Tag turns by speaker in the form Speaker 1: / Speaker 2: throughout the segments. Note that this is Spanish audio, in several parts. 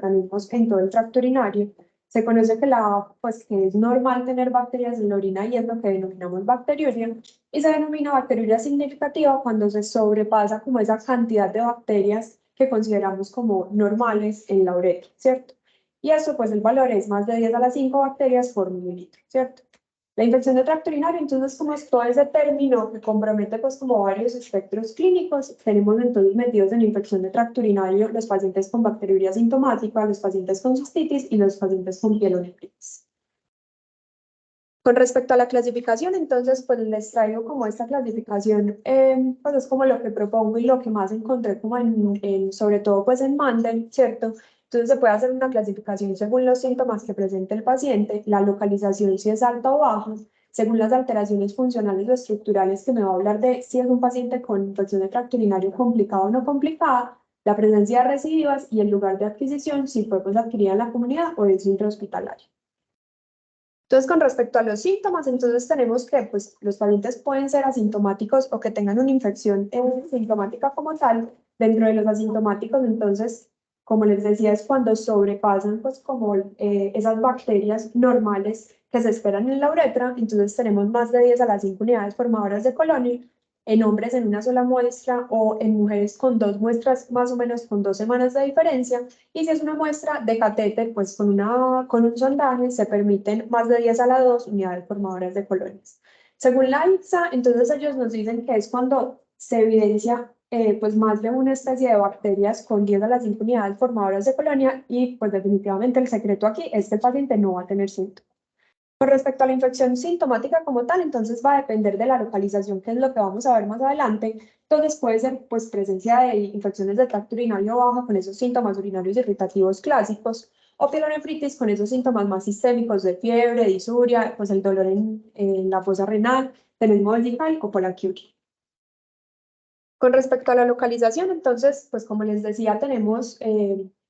Speaker 1: microorganismos en todo el tracto urinario. Se conoce que es normal tener bacterias en la orina y es lo que denominamos bacteriuria. Y se denomina bacteriuria significativa cuando se sobrepasa como esa cantidad de bacterias que consideramos como normales en la uretra, ¿cierto? Y eso, pues el valor es más de 10 a la 5 bacterias por mililitro, ¿cierto? La infección de tracto urinario, entonces, como es todo ese término que compromete pues como varios espectros clínicos, tenemos entonces metidos en infección de tracto urinario los pacientes con bacteriuria asintomática, los pacientes con cistitis y los pacientes con pielonefritis. Con respecto a la clasificación, entonces, pues les traigo como esta clasificación, pues es como lo que propongo y lo que más encontré como sobre todo pues en Mandel, ¿cierto? Entonces se puede hacer una clasificación según los síntomas que presente el paciente, la localización si es alta o baja, según las alteraciones funcionales o estructurales que me va a hablar de si es un paciente con infección de tracto urinario complicada o no complicada, la presencia de recidivas y el lugar de adquisición, si fue pues adquirida en la comunidad o es intrahospitalario. Entonces, con respecto a los síntomas, entonces tenemos que pues, los pacientes pueden ser asintomáticos o que tengan una infección sintomática como tal. Dentro de los asintomáticos, entonces, como les decía, es cuando sobrepasan pues como esas bacterias normales que se esperan en la uretra. Entonces tenemos más de 10 a las 5 unidades formadoras de colonia en hombres en una sola muestra o en mujeres con 2 muestras más o menos con 2 semanas de diferencia. Y si es una muestra de catéter, pues con un sondaje se permiten más de 10 a la 2 unidades formadoras de colonias. Según la IPSA, entonces ellos nos dicen que es cuando se evidencia pues más de una especie de bacterias con 10 a las 5 unidades formadoras de colonia y pues definitivamente el secreto aquí es que el paciente no va a tener síntomas. Con respecto a la infección sintomática como tal, entonces va a depender de la localización, que es lo que vamos a ver más adelante. Entonces puede ser pues presencia de infecciones de tracto urinario baja con esos síntomas urinarios irritativos clásicos o pielonefritis con esos síntomas más sistémicos de fiebre, disuria, pues el dolor en la fosa renal, tenesmo vesical o poliaquiuria. Con respecto a la localización, entonces, pues como les decía, tenemos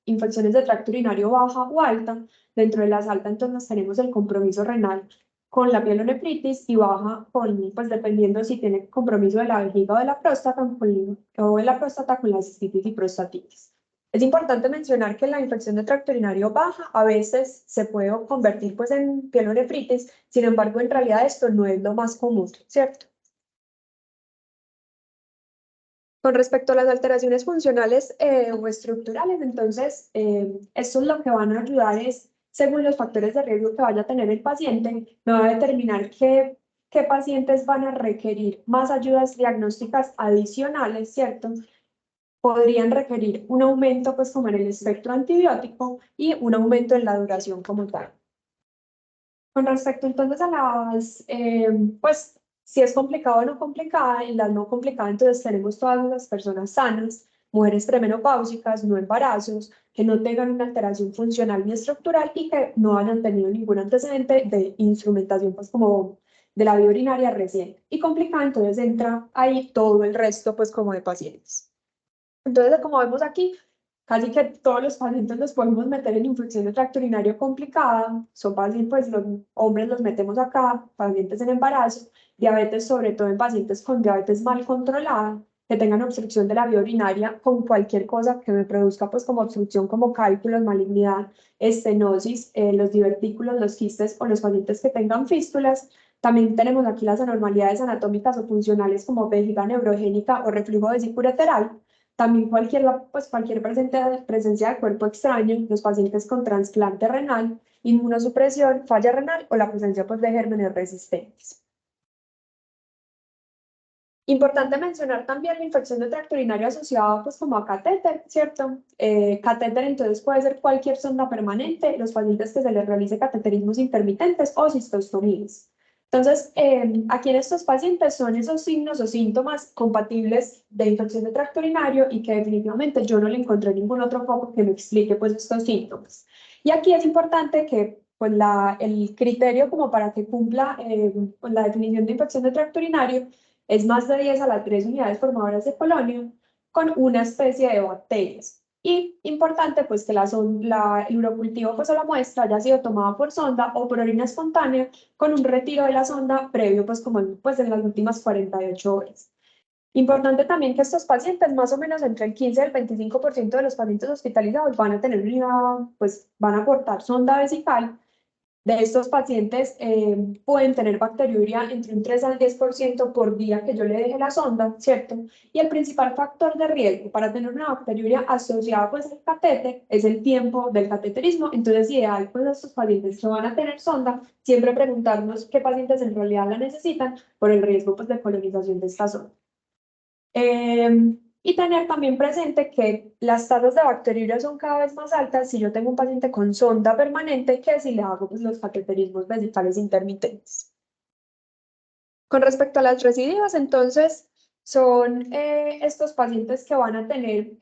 Speaker 1: infecciones de tracto urinario baja o alta. Dentro de las altas, entonces, tenemos el compromiso renal con la pielonefritis y baja pues dependiendo si tiene compromiso de la vejiga o de la próstata, o de la próstata con la cistitis y prostatitis. Es importante mencionar que la infección de tracto urinario baja a veces se puede convertir pues en pielonefritis, sin embargo, en realidad esto no es lo más común, ¿cierto? Con respecto a las alteraciones funcionales o estructurales, entonces, esto es lo que van a ayudar es, según los factores de riesgo que vaya a tener el paciente, me va a determinar qué pacientes van a requerir más ayudas diagnósticas adicionales, ¿cierto? Podrían requerir un aumento, pues, como en el espectro antibiótico y un aumento en la duración como tal. Con respecto entonces a pues, si es complicado o no complicada, en las no complicadas, entonces tenemos todas las personas sanas, mujeres premenopáusicas, no embarazos, que no tengan una alteración funcional ni estructural y que no hayan tenido ningún antecedente de instrumentación, pues como de la vía urinaria reciente. Y complicada, entonces entra ahí todo el resto, pues como de pacientes. Entonces, como vemos aquí, casi que todos los pacientes los podemos meter en infección de tracto urinario complicada. Son pacientes, pues los hombres los metemos acá, pacientes en embarazo, diabetes, sobre todo en pacientes con diabetes mal controlada, que tengan obstrucción de la vía urinaria con cualquier cosa que me produzca, pues como obstrucción, como cálculos, malignidad, estenosis, los divertículos, los quistes o los pacientes que tengan fístulas. También tenemos aquí las anormalidades anatómicas o funcionales como vejiga neurogénica o reflujo vesiculolateral. También cualquier presencia de cuerpo extraño, los pacientes con trasplante renal, inmunosupresión, falla renal o la presencia pues, de gérmenes resistentes. Importante mencionar también la infección de tracto urinario asociada pues como a catéter, ¿cierto? Catéter entonces puede ser cualquier sonda permanente, los pacientes que se les realice cateterismos intermitentes o cistostomías. Entonces, aquí en estos pacientes son esos signos o síntomas compatibles de infección de tracto urinario y que definitivamente yo no le encontré ningún otro foco que me explique pues estos síntomas. Y aquí es importante que pues, el criterio como para que cumpla pues, la definición de infección de tracto urinario es más de 10 a las 3 unidades formadoras de colonia con una especie de bacterias. Y importante, pues que el urocultivo pues, o la muestra haya sido tomada por sonda o por orina espontánea con un retiro de la sonda previo, pues como en las últimas 48 horas. Importante también que estos pacientes, más o menos entre el 15 y el 25% de los pacientes hospitalizados van a tener pues van a aportar sonda vesical. De estos pacientes pueden tener bacteriuria entre un 3 al 10% por día que yo le deje la sonda, ¿cierto? Y el principal factor de riesgo para tener una bacteriuria asociada pues al catéter es el tiempo del cateterismo. Entonces, ideal, pues a estos pacientes que van a tener sonda, siempre preguntarnos qué pacientes en realidad la necesitan por el riesgo pues de colonización de esta sonda. Y tener también presente que las tasas de bacteriuria son cada vez más altas si yo tengo un paciente con sonda permanente que si le hago pues, los cateterismos vesicales intermitentes. Con respecto a las recidivas, entonces, son estos pacientes que van a tener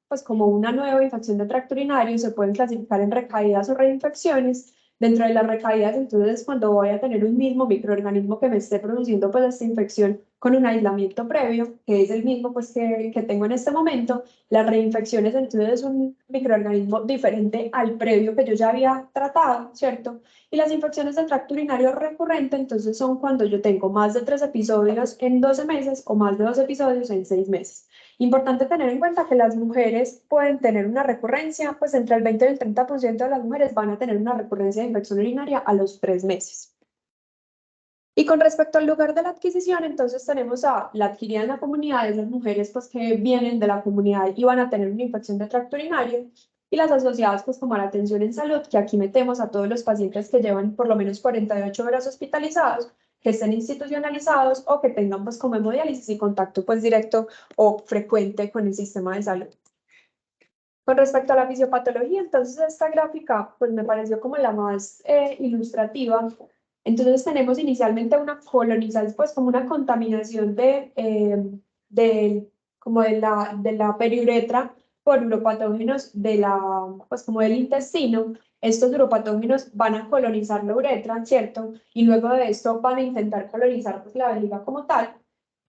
Speaker 1: pues como una nueva infección de tracto urinario, se pueden clasificar en recaídas o reinfecciones. Dentro de las recaídas, entonces, cuando voy a tener un mismo microorganismo que me esté produciendo pues esta infección con un aislamiento previo, que es el mismo pues que tengo en este momento, las reinfecciones entonces es un microorganismo diferente al previo que yo ya había tratado, ¿cierto? Y las infecciones del tracto urinario recurrente, entonces son cuando yo tengo más de 3 episodios en 12 meses o más de 2 episodios en 6 meses. Importante tener en cuenta que las mujeres pueden tener una recurrencia, pues entre el 20 y el 30% de las mujeres van a tener una recurrencia de infección urinaria a los 3 meses. Y con respecto al lugar de la adquisición, entonces tenemos a la adquirida en la comunidad, esas mujeres pues que vienen de la comunidad y van a tener una infección de tracto urinario, y las asociadas pues como a la atención en salud, que aquí metemos a todos los pacientes que llevan por lo menos 48 horas hospitalizados, que estén institucionalizados o que tengan pues como hemodiálisis y contacto pues directo o frecuente con el sistema de salud. Con respecto a la fisiopatología, entonces esta gráfica pues me pareció como la más ilustrativa. Entonces tenemos inicialmente una colonización, pues como una contaminación como de la periuretra por uropatógenos pues como del intestino. Estos uropatógenos van a colonizar la uretra, ¿cierto? Y luego de esto van a intentar colonizar pues, la vejiga como tal.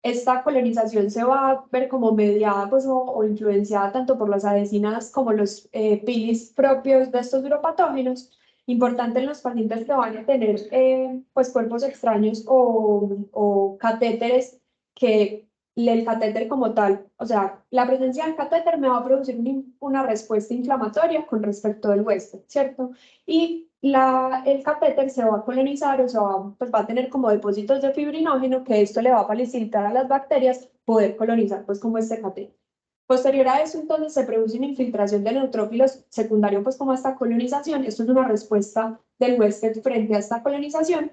Speaker 1: Esta colonización se va a ver como mediada pues, o influenciada tanto por las adhesinas como los pilis propios de estos uropatógenos. Importante en los pacientes que van a tener pues, cuerpos extraños o catéteres que el catéter como tal, o sea, la presencia del catéter me va a producir una respuesta inflamatoria con respecto del huésped, ¿cierto? Y el catéter se va a colonizar, o sea, pues va a tener como depósitos de fibrinógeno, que esto le va a facilitar a las bacterias poder colonizar, pues como este catéter. Posterior a eso, entonces, se produce una infiltración de neutrófilos secundario, pues como a esta colonización. Esto es una respuesta del huésped frente a esta colonización.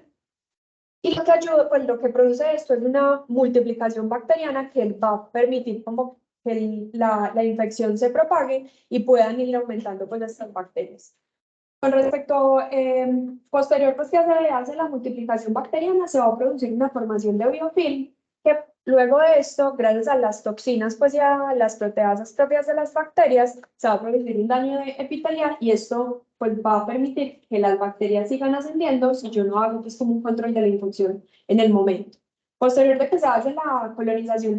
Speaker 1: Y lo que ayuda, pues lo que produce esto es una multiplicación bacteriana que va a permitir como que la infección se propague y puedan ir aumentando pues estas bacterias. Con respecto posterior, pues que hace la multiplicación bacteriana, se va a producir una formación de biofilm, que luego de esto, gracias a las toxinas, pues ya a las proteasas propias de las bacterias, se va a producir un daño epitelial y esto pues va a permitir que las bacterias sigan ascendiendo si yo no hago pues como un control de la infección en el momento. Posterior de que se hace la colonización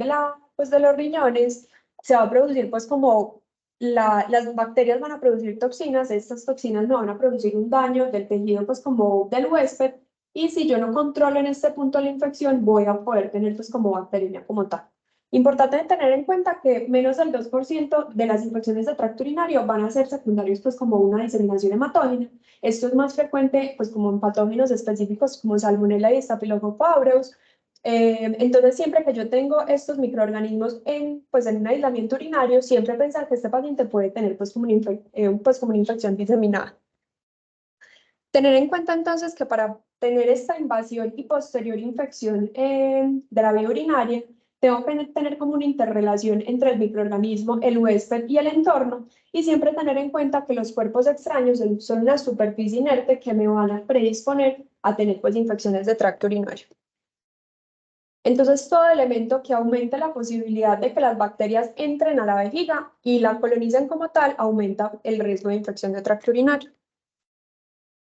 Speaker 1: pues, de los riñones, se va a producir pues como las bacterias van a producir toxinas, estas toxinas me van a producir un daño del tejido pues como del huésped, y si yo no controlo en este punto la infección voy a poder tener pues como bacteriemia como tal. Importante tener en cuenta que menos del 2% de las infecciones de tracto urinario van a ser secundarios pues como una diseminación hematógena. Esto es más frecuente pues como en patógenos específicos como Salmonella y Staphylococcus aureus. Entonces, siempre que yo tengo estos microorganismos pues, en un aislamiento urinario, siempre pensar que este paciente puede tener pues, pues, como una infección diseminada. Tener en cuenta entonces que para tener esta invasión y posterior infección de la vía urinaria, tengo que tener como una interrelación entre el microorganismo, el huésped y el entorno, y siempre tener en cuenta que los cuerpos extraños son una superficie inerte que me van a predisponer a tener pues, infecciones de tracto urinario. Entonces, todo elemento que aumente la posibilidad de que las bacterias entren a la vejiga y la colonicen como tal, aumenta el riesgo de infección de tracto urinario.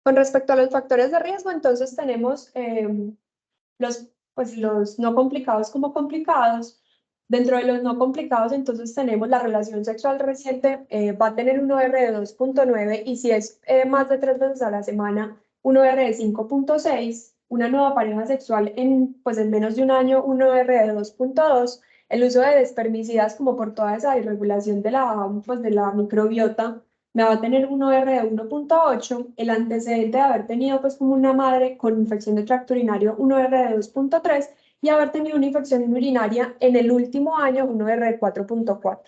Speaker 1: Con respecto a los factores de riesgo, entonces tenemos los no complicados como complicados. Dentro de los no complicados, entonces tenemos la relación sexual reciente, va a tener un OR de 2.9 y si es más de 3 veces a la semana, un OR de 5.6. una nueva pareja sexual pues en menos de un año un OR de 2.2, el uso de despermicidas como por toda esa irregulación pues de la microbiota me va a tener un OR de 1.8, el antecedente de haber tenido pues como una madre con infección de tracto urinario un OR de 2.3 y haber tenido una infección urinaria en el último año un OR de 4.4.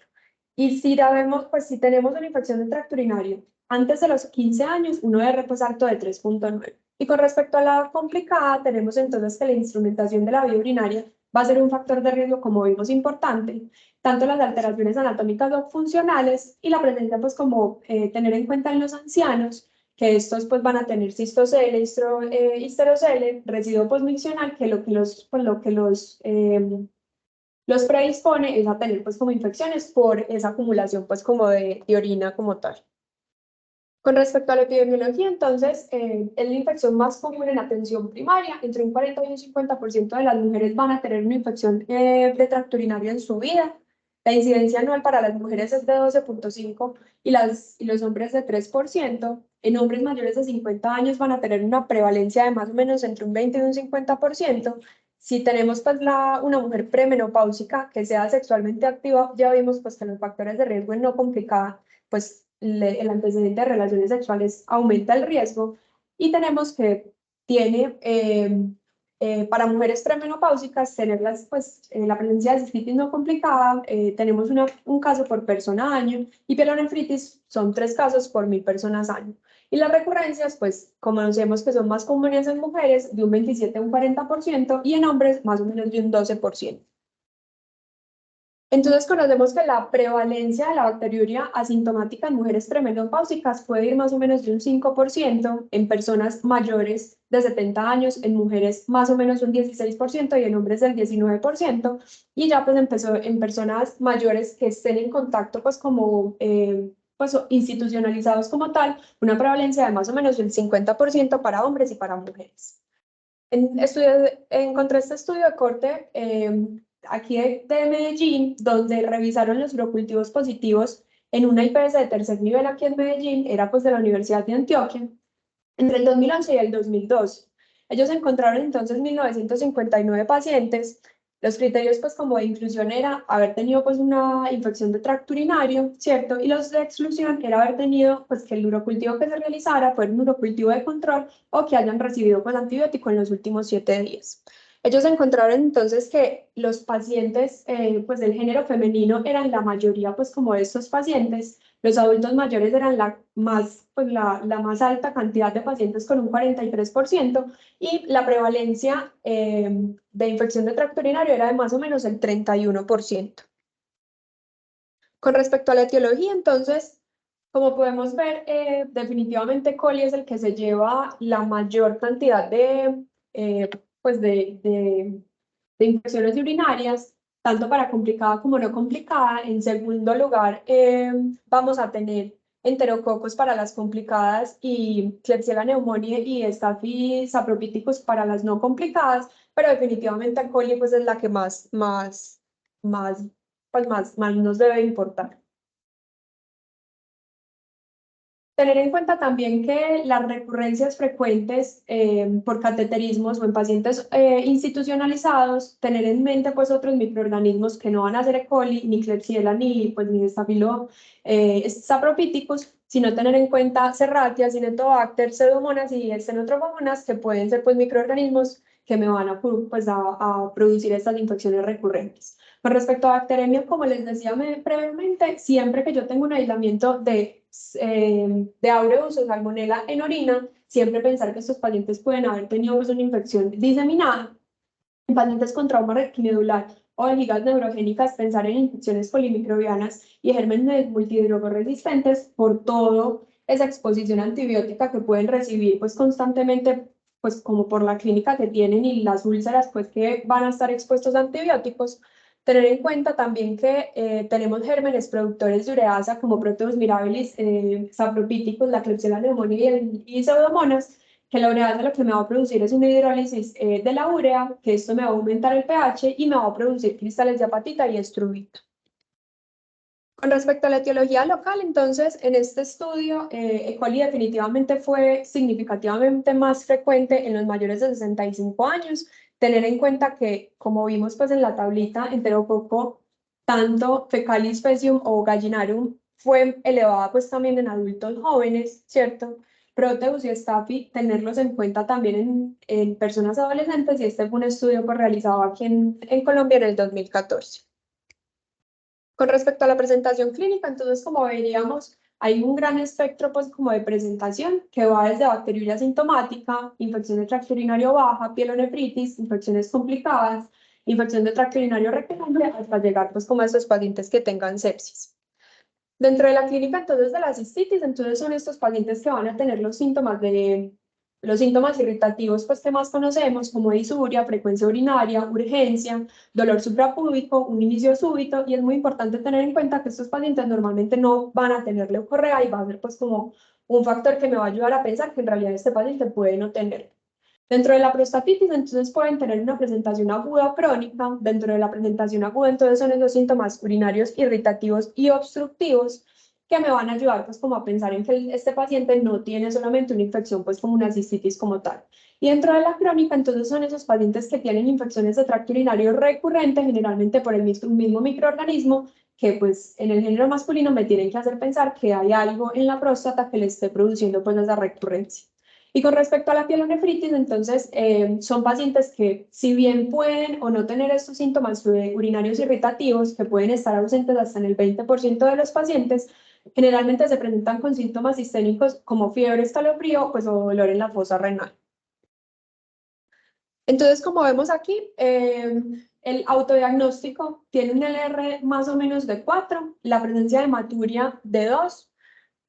Speaker 1: Y si vemos, pues si tenemos una infección de tracto urinario antes de los 15 años, un OR pues alto de 3.9. Y con respecto a la complicada, tenemos entonces que la instrumentación de la vía urinaria va a ser un factor de riesgo, como vimos, importante, tanto las alteraciones anatómicas o funcionales y la presencia, pues como tener en cuenta en los ancianos, que estos pues van a tener cistocele, histerocele, residuo posmiccional, que los predispone es a tener pues como infecciones por esa acumulación pues como de orina como tal. Con respecto a la epidemiología, entonces, es la infección más común en atención primaria. Entre un 40 y un 50% de las mujeres van a tener una infección de tracto urinario en su vida. La incidencia anual para las mujeres es de 12.5 y los hombres de 3%. En hombres mayores de 50 años van a tener una prevalencia de más o menos entre un 20 y un 50%. Si tenemos pues una mujer premenopáusica que sea sexualmente activa, ya vimos pues que los factores de riesgo en no complicada pues el antecedente de relaciones sexuales aumenta el riesgo y tenemos que tiene para mujeres premenopáusicas tenerlas pues la presencia de cistitis no complicada, tenemos un caso por persona año y pielonefritis son 3 casos por 1000 personas año. Y las recurrencias, pues conocemos que son más comunes en mujeres de un 27 a un 40% y en hombres más o menos de un 12%. Entonces conocemos que la prevalencia de la bacteriuria asintomática en mujeres premenopáusicas puede ir más o menos de un 5% en personas mayores de 70 años, en mujeres más o menos un 16% y en hombres del 19%. Y ya pues empezó en personas mayores que estén en contacto pues como pues institucionalizados como tal, una prevalencia de más o menos del 50% para hombres y para mujeres. Encontré este estudio de corte aquí de Medellín, donde revisaron los urocultivos positivos en una IPS de tercer nivel aquí en Medellín, era pues de la Universidad de Antioquia, entre el 2011 y el 2012. Ellos encontraron entonces 1959 pacientes. Los criterios pues como de inclusión era haber tenido pues una infección de tracto urinario, ¿cierto? Y los de exclusión era haber tenido pues que el urocultivo que se realizara fuera un urocultivo de control o que hayan recibido pues antibiótico en los últimos 7 días. Ellos encontraron entonces que los pacientes pues del género femenino eran la mayoría pues como de estos pacientes, los adultos mayores eran la más alta cantidad de pacientes con un 43% y la prevalencia de infección de tracto urinario era de más o menos el 31%. Con respecto a la etiología, entonces, como podemos ver, definitivamente coli es el que se lleva la mayor cantidad pues de infecciones urinarias, tanto para complicada como no complicada. En segundo lugar, vamos a tener enterococos para las complicadas y Klebsiella pneumoniae y Staphylococcus saprophyticus para las no complicadas, pero definitivamente coli pues es la que más nos debe importar. Tener en cuenta también que las recurrencias frecuentes por cateterismos o en pacientes institucionalizados, tener en mente pues otros microorganismos que no van a ser E. coli, ni Klebsiella, ni Staphylococcus saprophyticus, sino tener en cuenta Serratia, Cinetobacter, Pseudomonas y Stenotromonas, que pueden ser pues microorganismos que me van a producir estas infecciones recurrentes. Con respecto a bacteremia, como les decía previamente, siempre que yo tengo un aislamiento de aureus o salmonela en orina, siempre pensar que estos pacientes pueden haber tenido pues, una infección diseminada. En pacientes con trauma medular o vejigas neurogénicas, pensar en infecciones polimicrobianas y gérmenes multidrogoresistentes por toda esa exposición antibiótica que pueden recibir pues constantemente pues como por la clínica que tienen y las úlceras pues que van a estar expuestos a antibióticos. Tener en cuenta también que tenemos gérmenes productores de ureasa como Proteus mirabilis, saprophyticus, la Klebsiella pneumoniae y Pseudomonas, que la ureasa lo que me va a producir es una hidrólisis de la urea, que esto me va a aumentar el pH y me va a producir cristales de apatita y estrubito. Con respecto a la etiología local, entonces, en este estudio, E. coli definitivamente fue significativamente más frecuente en los mayores de 65 años. Tener en cuenta que, como vimos pues en la tablita, enterococo, tanto Fecalis faecium o Gallinarium fue elevada pues también en adultos jóvenes, ¿cierto? Proteus y Staphy, tenerlos en cuenta también en personas adolescentes, y este fue un estudio pues, realizado aquí en Colombia en el 2014. Con respecto a la presentación clínica, entonces, como veríamos, hay un gran espectro pues, como de presentación que va desde bacteriuria asintomática, infección de tracto urinario baja, pielonefritis, infecciones complicadas, infección de tracto urinario recurrente, hasta llegar pues, como a estos pacientes que tengan sepsis. Dentro de la clínica, entonces, de la cistitis, entonces son estos pacientes que van a tener los síntomas irritativos pues, que más conocemos, como disuria, frecuencia urinaria, urgencia, dolor suprapúbico, un inicio súbito, y es muy importante tener en cuenta que estos pacientes normalmente no van a tener leucorrea y va a ser pues como un factor que me va a ayudar a pensar que en realidad este paciente puede no tener. Dentro de la prostatitis, entonces pueden tener una presentación aguda o crónica. Dentro de la presentación aguda, entonces son esos síntomas urinarios irritativos y obstructivos que me van a ayudar pues como a pensar en que este paciente no tiene solamente una infección pues como una cistitis como tal. Y dentro de la crónica, entonces son esos pacientes que tienen infecciones de tracto urinario recurrente, generalmente por el mismo microorganismo, que pues en el género masculino me tienen que hacer pensar que hay algo en la próstata que le esté produciendo pues esa recurrencia. Y con respecto a la pielonefritis, entonces son pacientes que si bien pueden o no tener estos síntomas urinarios irritativos, que pueden estar ausentes hasta en el 20% de los pacientes, generalmente se presentan con síntomas sistémicos como fiebre, escalofrío, pues, o dolor en la fosa renal. Entonces, como vemos aquí, el autodiagnóstico tiene un LR más o menos de 4, la presencia de hematuria de 2,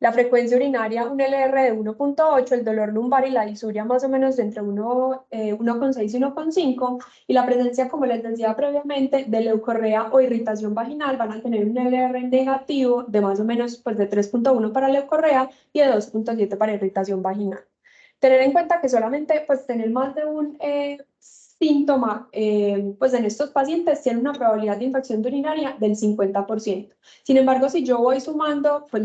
Speaker 1: la frecuencia urinaria, un LR de 1.8, el dolor lumbar y la disuria más o menos de entre 1,6 y 1,5, y la presencia, como les decía previamente, de leucorrea o irritación vaginal van a tener un LR negativo de más o menos pues, de 3.1 para leucorrea y de 2.7 para irritación vaginal. Tener en cuenta que solamente pues, tener más de un síntoma pues en estos pacientes tiene una probabilidad de infección urinaria del 50%. Sin embargo, si yo voy sumando pues,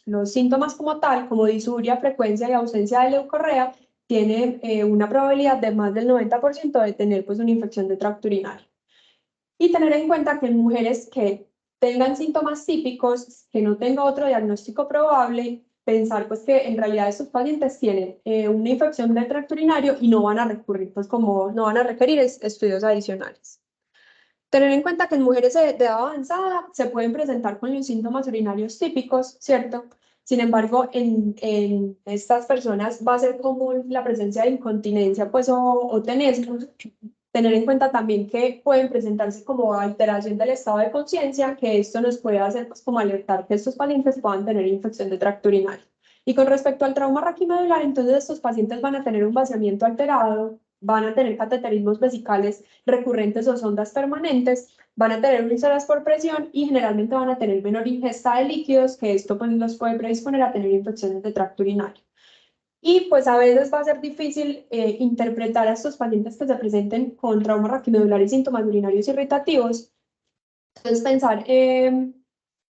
Speaker 1: los síntomas como tal, como disuria, frecuencia y ausencia de leucorrea, tiene una probabilidad de más del 90% de tener pues, una infección de tracto urinario. Y tener en cuenta que en mujeres que tengan síntomas típicos, que no tenga otro diagnóstico probable, pensar pues que en realidad estos pacientes tienen una infección del tracto urinario y no van a recurrir, pues como no van a requerir estudios adicionales. Tener en cuenta que en mujeres de edad avanzada se pueden presentar con los síntomas urinarios típicos, ¿cierto? Sin embargo, en estas personas va a ser común la presencia de incontinencia, pues, o tenesmus. Tener en cuenta también que pueden presentarse como alteración del estado de conciencia, que esto nos puede hacer pues, como alertar que estos pacientes puedan tener infección de tracto urinario. Y con respecto al trauma raquimedular, entonces estos pacientes van a tener un vaciamiento alterado, van a tener cateterismos vesicales recurrentes o sondas permanentes, van a tener úlceras por presión y generalmente van a tener menor ingesta de líquidos, que esto pues, los puede predisponer a tener infecciones de tracto urinario. Y pues a veces va a ser difícil interpretar a estos pacientes que se presenten con trauma raquimedular y síntomas urinarios irritativos. Entonces pensar,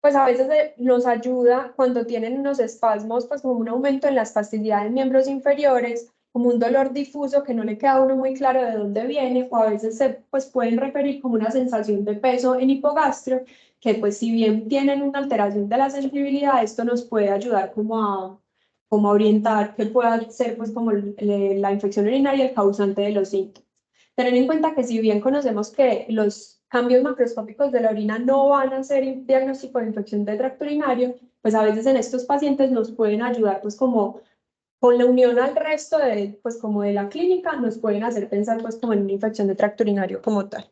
Speaker 1: pues a veces nos ayuda cuando tienen unos espasmos, pues como un aumento en la espasticidad en miembros inferiores, como un dolor difuso que no le queda a uno muy claro de dónde viene, o a veces se pues pueden referir como una sensación de peso en hipogastrio, que pues si bien tienen una alteración de la sensibilidad, esto nos puede ayudar como a orientar que pueda ser pues como la infección urinaria el causante de los síntomas. Tener en cuenta que si bien conocemos que los cambios macroscópicos de la orina no van a ser un diagnóstico de infección de tracto urinario, pues a veces en estos pacientes nos pueden ayudar pues como con la unión al resto de pues como de la clínica nos pueden hacer pensar pues como en una infección de tracto urinario como tal.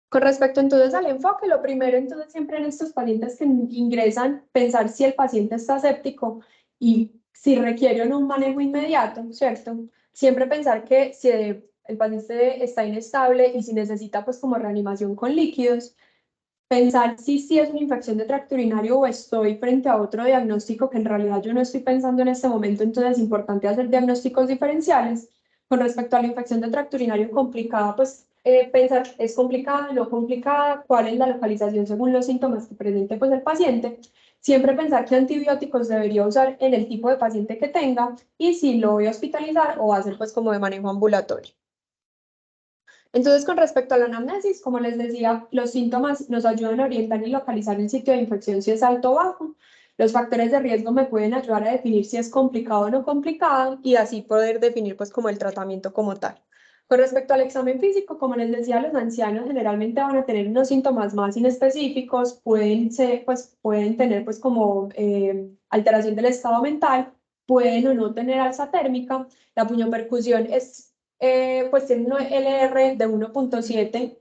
Speaker 1: Con respecto entonces al enfoque, lo primero entonces siempre en estos pacientes que ingresan, pensar si el paciente está séptico y si requiere o no un manejo inmediato, ¿cierto? Siempre pensar que si el paciente está inestable y si necesita pues como reanimación con líquidos, pensar si es una infección de tracto urinario o estoy frente a otro diagnóstico que en realidad yo no estoy pensando en este momento, entonces es importante hacer diagnósticos diferenciales. Con respecto a la infección de tracto urinario complicada, pues pensar, ¿es complicada, no complicada? ¿Cuál es la localización según los síntomas que presente pues el paciente? Siempre pensar qué antibióticos debería usar en el tipo de paciente que tenga y si lo voy a hospitalizar o va a ser pues como de manejo ambulatorio. Entonces, con respecto a la anamnesis, como les decía, los síntomas nos ayudan a orientar y localizar el sitio de infección si es alto o bajo. Los factores de riesgo me pueden ayudar a definir si es complicado o no complicado y así poder definir pues como el tratamiento como tal. Con respecto al examen físico, como les decía, los ancianos generalmente van a tener unos síntomas más inespecíficos, pueden tener pues como alteración del estado mental, pueden o no tener alza térmica. La puñopercusión pues tiene un LR de 1.7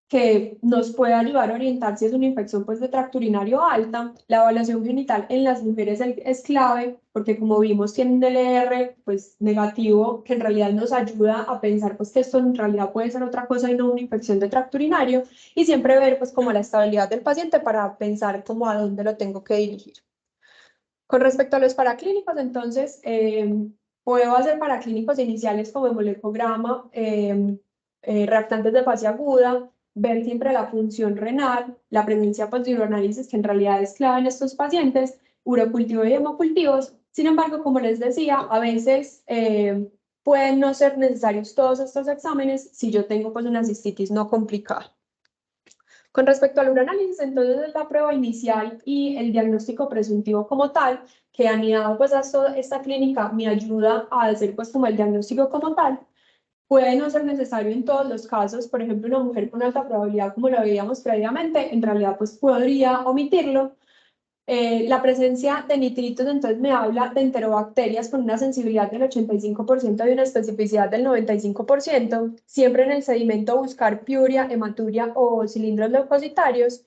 Speaker 1: que nos puede ayudar a orientar si es una infección pues, de tracto urinario alta. La evaluación genital en las mujeres es clave porque como vimos tiene un LR pues, negativo que en realidad nos ayuda a pensar pues, que esto en realidad puede ser otra cosa y no una infección de tracto urinario y siempre ver pues, como la estabilidad del paciente para pensar como a dónde lo tengo que dirigir. Con respecto a los paraclínicos, entonces, puedo hacer paraclínicos iniciales como hemolecograma, reactantes de fase aguda, ver siempre la función renal, la presencia pues, de uroanálisis, que en realidad es clave en estos pacientes, urocultivo y hemocultivos. Sin embargo, como les decía, a veces pueden no ser necesarios todos estos exámenes si yo tengo pues, una cistitis no complicada. Con respecto al uranálisis, entonces es la prueba inicial y el diagnóstico presuntivo como tal, que anidado pues a esta clínica me ayuda a hacer pues como el diagnóstico como tal. Puede no ser necesario en todos los casos, por ejemplo, una mujer con alta probabilidad, como lo veíamos previamente, en realidad pues podría omitirlo. La presencia de nitritos entonces me habla de enterobacterias con una sensibilidad del 85% y una especificidad del 95%. Siempre en el sedimento buscar piuria, hematuria o cilindros leucocitarios.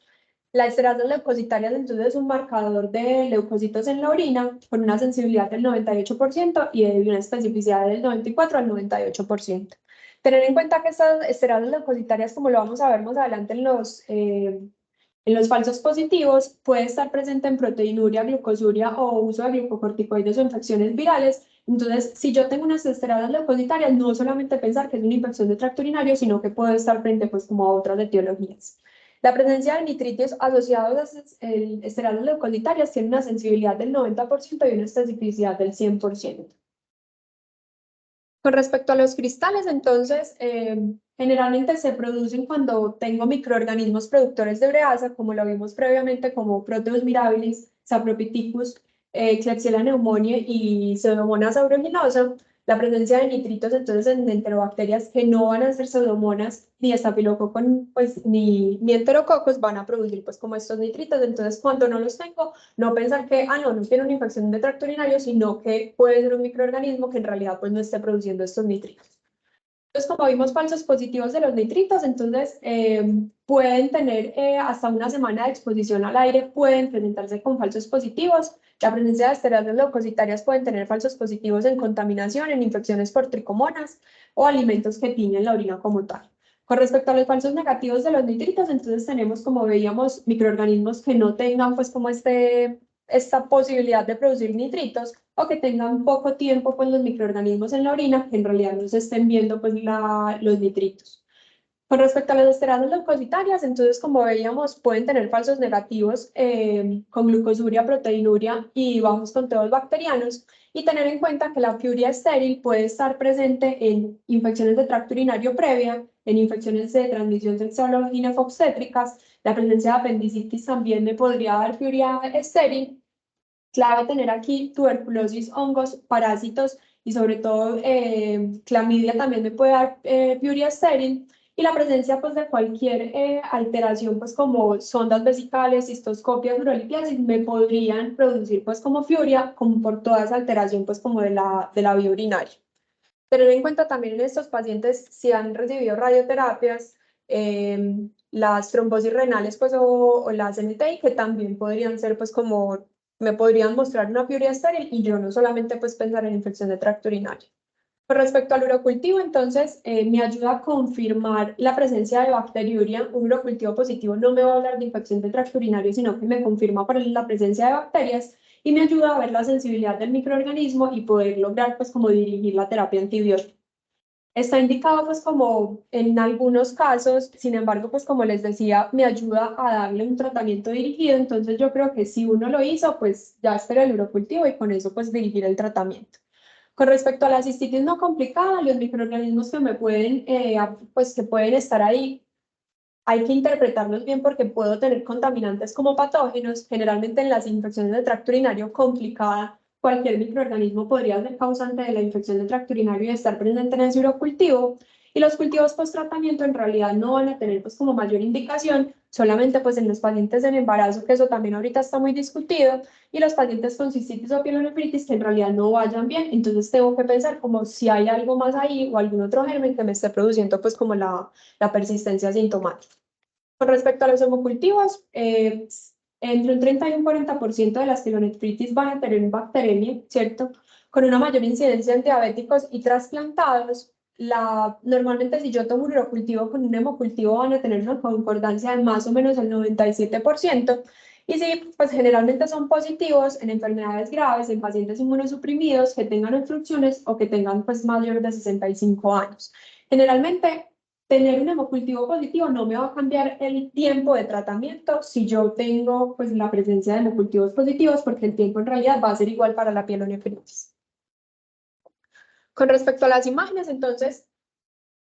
Speaker 1: La esterasa leucocitarias entonces es un marcador de leucocitos en la orina con una sensibilidad del 98% y de una especificidad del 94 al 98%. Tener en cuenta que estas esterasas leucocitarias, como lo vamos a ver más adelante en los falsos positivos, puede estar presente en proteinuria, glucosuria o uso de glucocorticoides o infecciones virales. Entonces, si yo tengo unas esteradas leucocitarias, no solamente pensar que es una infección de tracto urinario, sino que puede estar frente pues, como a otras etiologías. La presencia de nitritos asociados a esteradas leucocitarias tiene una sensibilidad del 90% y una especificidad del 100%. Con respecto a los cristales, entonces, generalmente se producen cuando tengo microorganismos productores de ureasa, como lo vimos previamente, como Proteus mirabilis, Sapropithecus, Klebsiella pneumoniae y Pseudomonas aeruginosa. La presencia de nitritos, entonces, en enterobacterias que no van a ser pseudomonas, ni estafilococo, pues, ni enterococos, van a producir, pues, como estos nitritos. Entonces, cuando no los tengo, no pensar que, no tiene una infección de tracto urinario, sino que puede ser un microorganismo que en realidad pues no esté produciendo estos nitritos. Entonces, como vimos falsos positivos de los nitritos, entonces pueden tener hasta una semana de exposición al aire, pueden presentarse con falsos positivos. La presencia de esteroides leucocitarias pueden tener falsos positivos en contaminación, en infecciones por tricomonas o alimentos que tiñen la orina como tal. Con respecto a los falsos negativos de los nitritos, entonces tenemos, como veíamos, microorganismos que no tengan pues como esta posibilidad de producir nitritos o que tengan poco tiempo con los microorganismos en la orina, que en realidad no se estén viendo pues, los nitritos. Con respecto a las esteradas leucocitarias, entonces, como veíamos, pueden tener falsos negativos con glucosuria, proteinuria y bajos conteos bacterianos, y tener en cuenta que la piuria estéril puede estar presente en infecciones de tracto urinario previa, en infecciones de transmisión sexual o ginecobstétricas. La presencia de apendicitis también me podría dar piuria estéril. Clave tener aquí tuberculosis, hongos, parásitos y sobre todo clamidia también me puede dar piuria estéril y la presencia pues de cualquier alteración pues como sondas vesicales, cistoscopias, urolipiasis me podrían producir pues como piuria como por toda esa alteración pues como de la vía urinaria. Tener en cuenta también en estos pacientes si han recibido radioterapias, las trombosis renales pues, o las NTI, que también podrían ser pues como, me podrían mostrar una piuria estéril y yo no solamente pues pensar en infección de tracto urinario. Con respecto al urocultivo, entonces, me ayuda a confirmar la presencia de bacteriuria. Un urocultivo positivo no me va a hablar de infección de tracto urinario, sino que me confirma por la presencia de bacterias y me ayuda a ver la sensibilidad del microorganismo y poder lograr, pues, como dirigir la terapia antibiótica. Está indicado pues como en algunos casos, sin embargo, pues como les decía, me ayuda a darle un tratamiento dirigido, entonces yo creo que si uno lo hizo, pues ya espera el urocultivo y con eso pues dirigir el tratamiento. Con respecto a la cistitis no complicada, los microorganismos que me pueden, pues que pueden estar ahí, hay que interpretarlos bien porque puedo tener contaminantes como patógenos. Generalmente en las infecciones de tracto urinario complicada, cualquier microorganismo podría ser causante de la infección de tracto urinario y estar presente en el urocultivo. Y los cultivos post tratamiento en realidad no van a tener pues como mayor indicación, solamente pues en los pacientes en embarazo, que eso también ahorita está muy discutido, y los pacientes con cistitis o pielonefritis que en realidad no vayan bien. Entonces tengo que pensar como si hay algo más ahí o algún otro germen que me esté produciendo pues como la persistencia sintomática. Con respecto a los hemocultivos, entre un 30 y un 40% de las pielonefritis van a tener bacteremia, ¿cierto? Con una mayor incidencia en diabéticos y trasplantados. Normalmente si yo tomo un urocultivo con un hemocultivo van a tener una concordancia de más o menos el 97%. Y sí, pues generalmente son positivos en enfermedades graves, en pacientes inmunosuprimidos que tengan obstrucciones o que tengan pues mayor de 65 años. Generalmente tener un hemocultivo positivo no me va a cambiar el tiempo de tratamiento si yo tengo pues la presencia de hemocultivos positivos, porque el tiempo en realidad va a ser igual para la pielonefritis. Con respecto a las imágenes, entonces,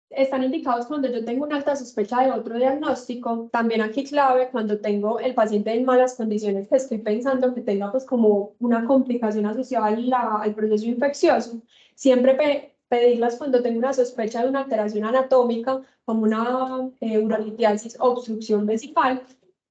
Speaker 1: están indicados cuando yo tengo una alta sospecha de otro diagnóstico. También aquí clave cuando tengo el paciente en malas condiciones, que estoy pensando que tenga pues como una complicación asociada al proceso infeccioso. Siempre pedirlas cuando tengo una sospecha de una alteración anatómica, como una urolitiasis o obstrucción vesical.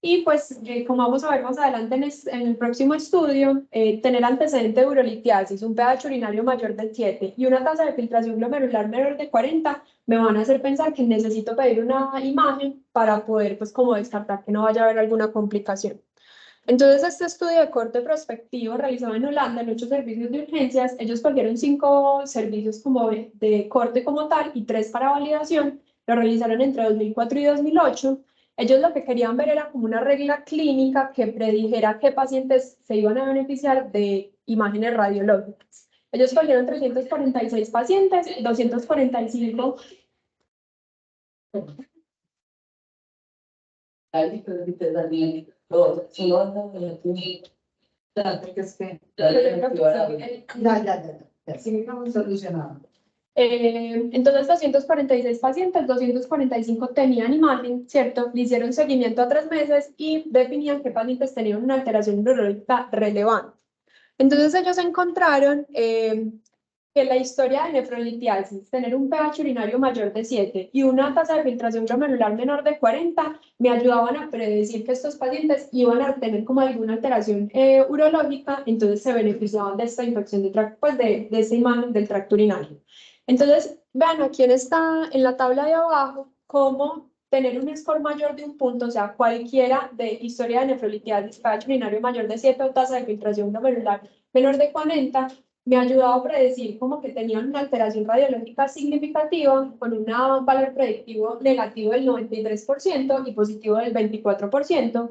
Speaker 1: Y pues, como vamos a ver más adelante en el próximo estudio, tener antecedente de urolitiasis, un pH urinario mayor de 7 y una tasa de filtración glomerular menor de 40 me van a hacer pensar que necesito pedir una imagen para poder, pues, como descartar que no vaya a haber alguna complicación. Entonces, este estudio de corte prospectivo realizado en Holanda en 8 servicios de urgencias, ellos cogieron 5 servicios como de corte como tal y 3 para validación, lo realizaron entre 2004 y 2008. Ellos lo que querían ver era como una regla clínica que predijera qué pacientes se iban a beneficiar de imágenes radiológicas. Ellos cogieron 346 pacientes, 245 entonces, 246 pacientes, 245 tenían imagen, ¿cierto? Le hicieron seguimiento a 3 meses y definían qué pacientes tenían una alteración neurológica relevante. Entonces, ellos encontraron que la historia de nefrolitiasis, tener un pH urinario mayor de 7 y una tasa de filtración glomerular menor de 40, me ayudaban a predecir que estos pacientes iban a tener como alguna alteración urológica, entonces se beneficiaban de esta infección de tracto, pues de esta imagen del tracto urinario. Entonces, vean, aquí está en la tabla de abajo cómo tener un score mayor de un punto, o sea, cualquiera de historia de nefrolitiasis, pH urinario mayor de 7 o tasa de filtración glomerular menor de 40, me ha ayudado a predecir como que tenían una alteración radiológica significativa con un valor predictivo negativo del 93% y positivo del 24%.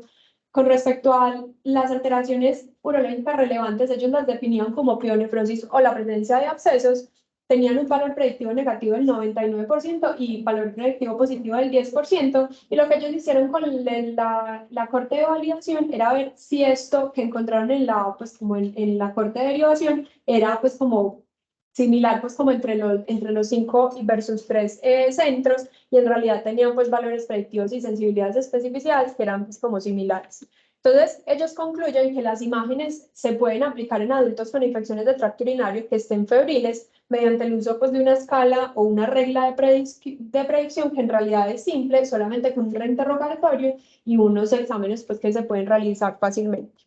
Speaker 1: Con respecto a las alteraciones urológicas relevantes, ellos las definían como pielonefrosis o la presencia de abscesos, tenían un valor predictivo negativo del 99% y valor predictivo positivo del 10%, y lo que ellos hicieron con la corte de validación era ver si esto que encontraron pues como en la corte de derivación era pues como similar pues como entre los 5 versus 3 centros, y en realidad tenían pues valores predictivos y sensibilidades de especificidades que eran pues como similares. Entonces, ellos concluyen que las imágenes se pueden aplicar en adultos con infecciones de tracto urinario que estén febriles mediante el uso pues, de una escala o una regla de predicción que en realidad es simple, solamente con un reinterrogatorio y unos exámenes pues, que se pueden realizar fácilmente.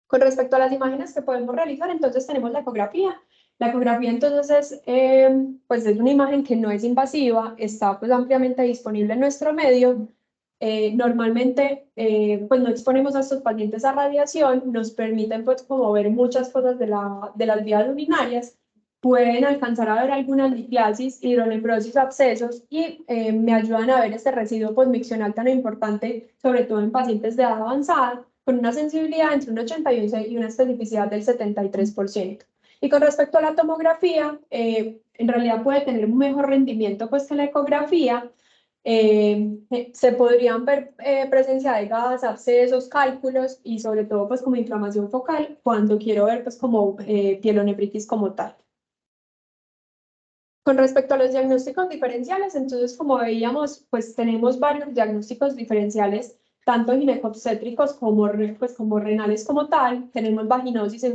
Speaker 1: Con respecto a las imágenes que podemos realizar, entonces tenemos la ecografía. La ecografía entonces pues es una imagen que no es invasiva, está pues ampliamente disponible en nuestro medio. Normalmente pues no exponemos a estos pacientes a radiación, nos permiten pues como ver muchas cosas de las vías urinarias, pueden alcanzar a ver algunas litiasis, hidronefrosis, abscesos y me ayudan a ver este residuo posmiccional tan importante, sobre todo en pacientes de edad avanzada, con una sensibilidad entre un 81 y una especificidad del 73%. Y con respecto a la tomografía, en realidad puede tener un mejor rendimiento pues que la ecografía. Se podrían ver presencia de gas, abscesos, cálculos y sobre todo pues como inflamación focal cuando quiero ver pues como pielonefritis como tal. Con respecto a los diagnósticos diferenciales, entonces como veíamos, pues tenemos varios diagnósticos diferenciales, tanto ginecobstétricos como, pues, como renales como tal. Tenemos vaginosis,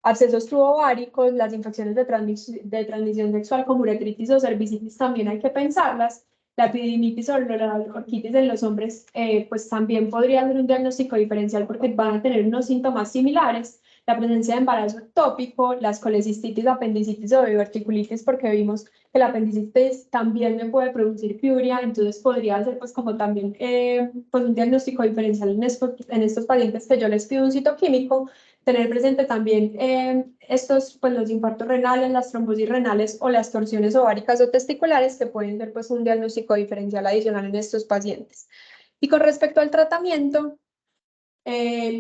Speaker 1: abscesos tubováricos, las infecciones de transmisión sexual como uretritis o cervicitis también hay que pensarlas. La epididimitis o la orquitis en los hombres, pues también podría ser un diagnóstico diferencial porque van a tener unos síntomas similares. La presencia de embarazo ectópico, las colecistitis, apendicitis o diverticulitis, porque vimos que la apendicitis también me puede producir piuria, entonces podría ser pues como también pues un diagnóstico diferencial en estos pacientes que yo les pido un citoquímico. Tener presente también estos, pues los infartos renales, las trombosis renales o las torsiones ováricas o testiculares que pueden ser pues un diagnóstico diferencial adicional en estos pacientes. Y con respecto al tratamiento,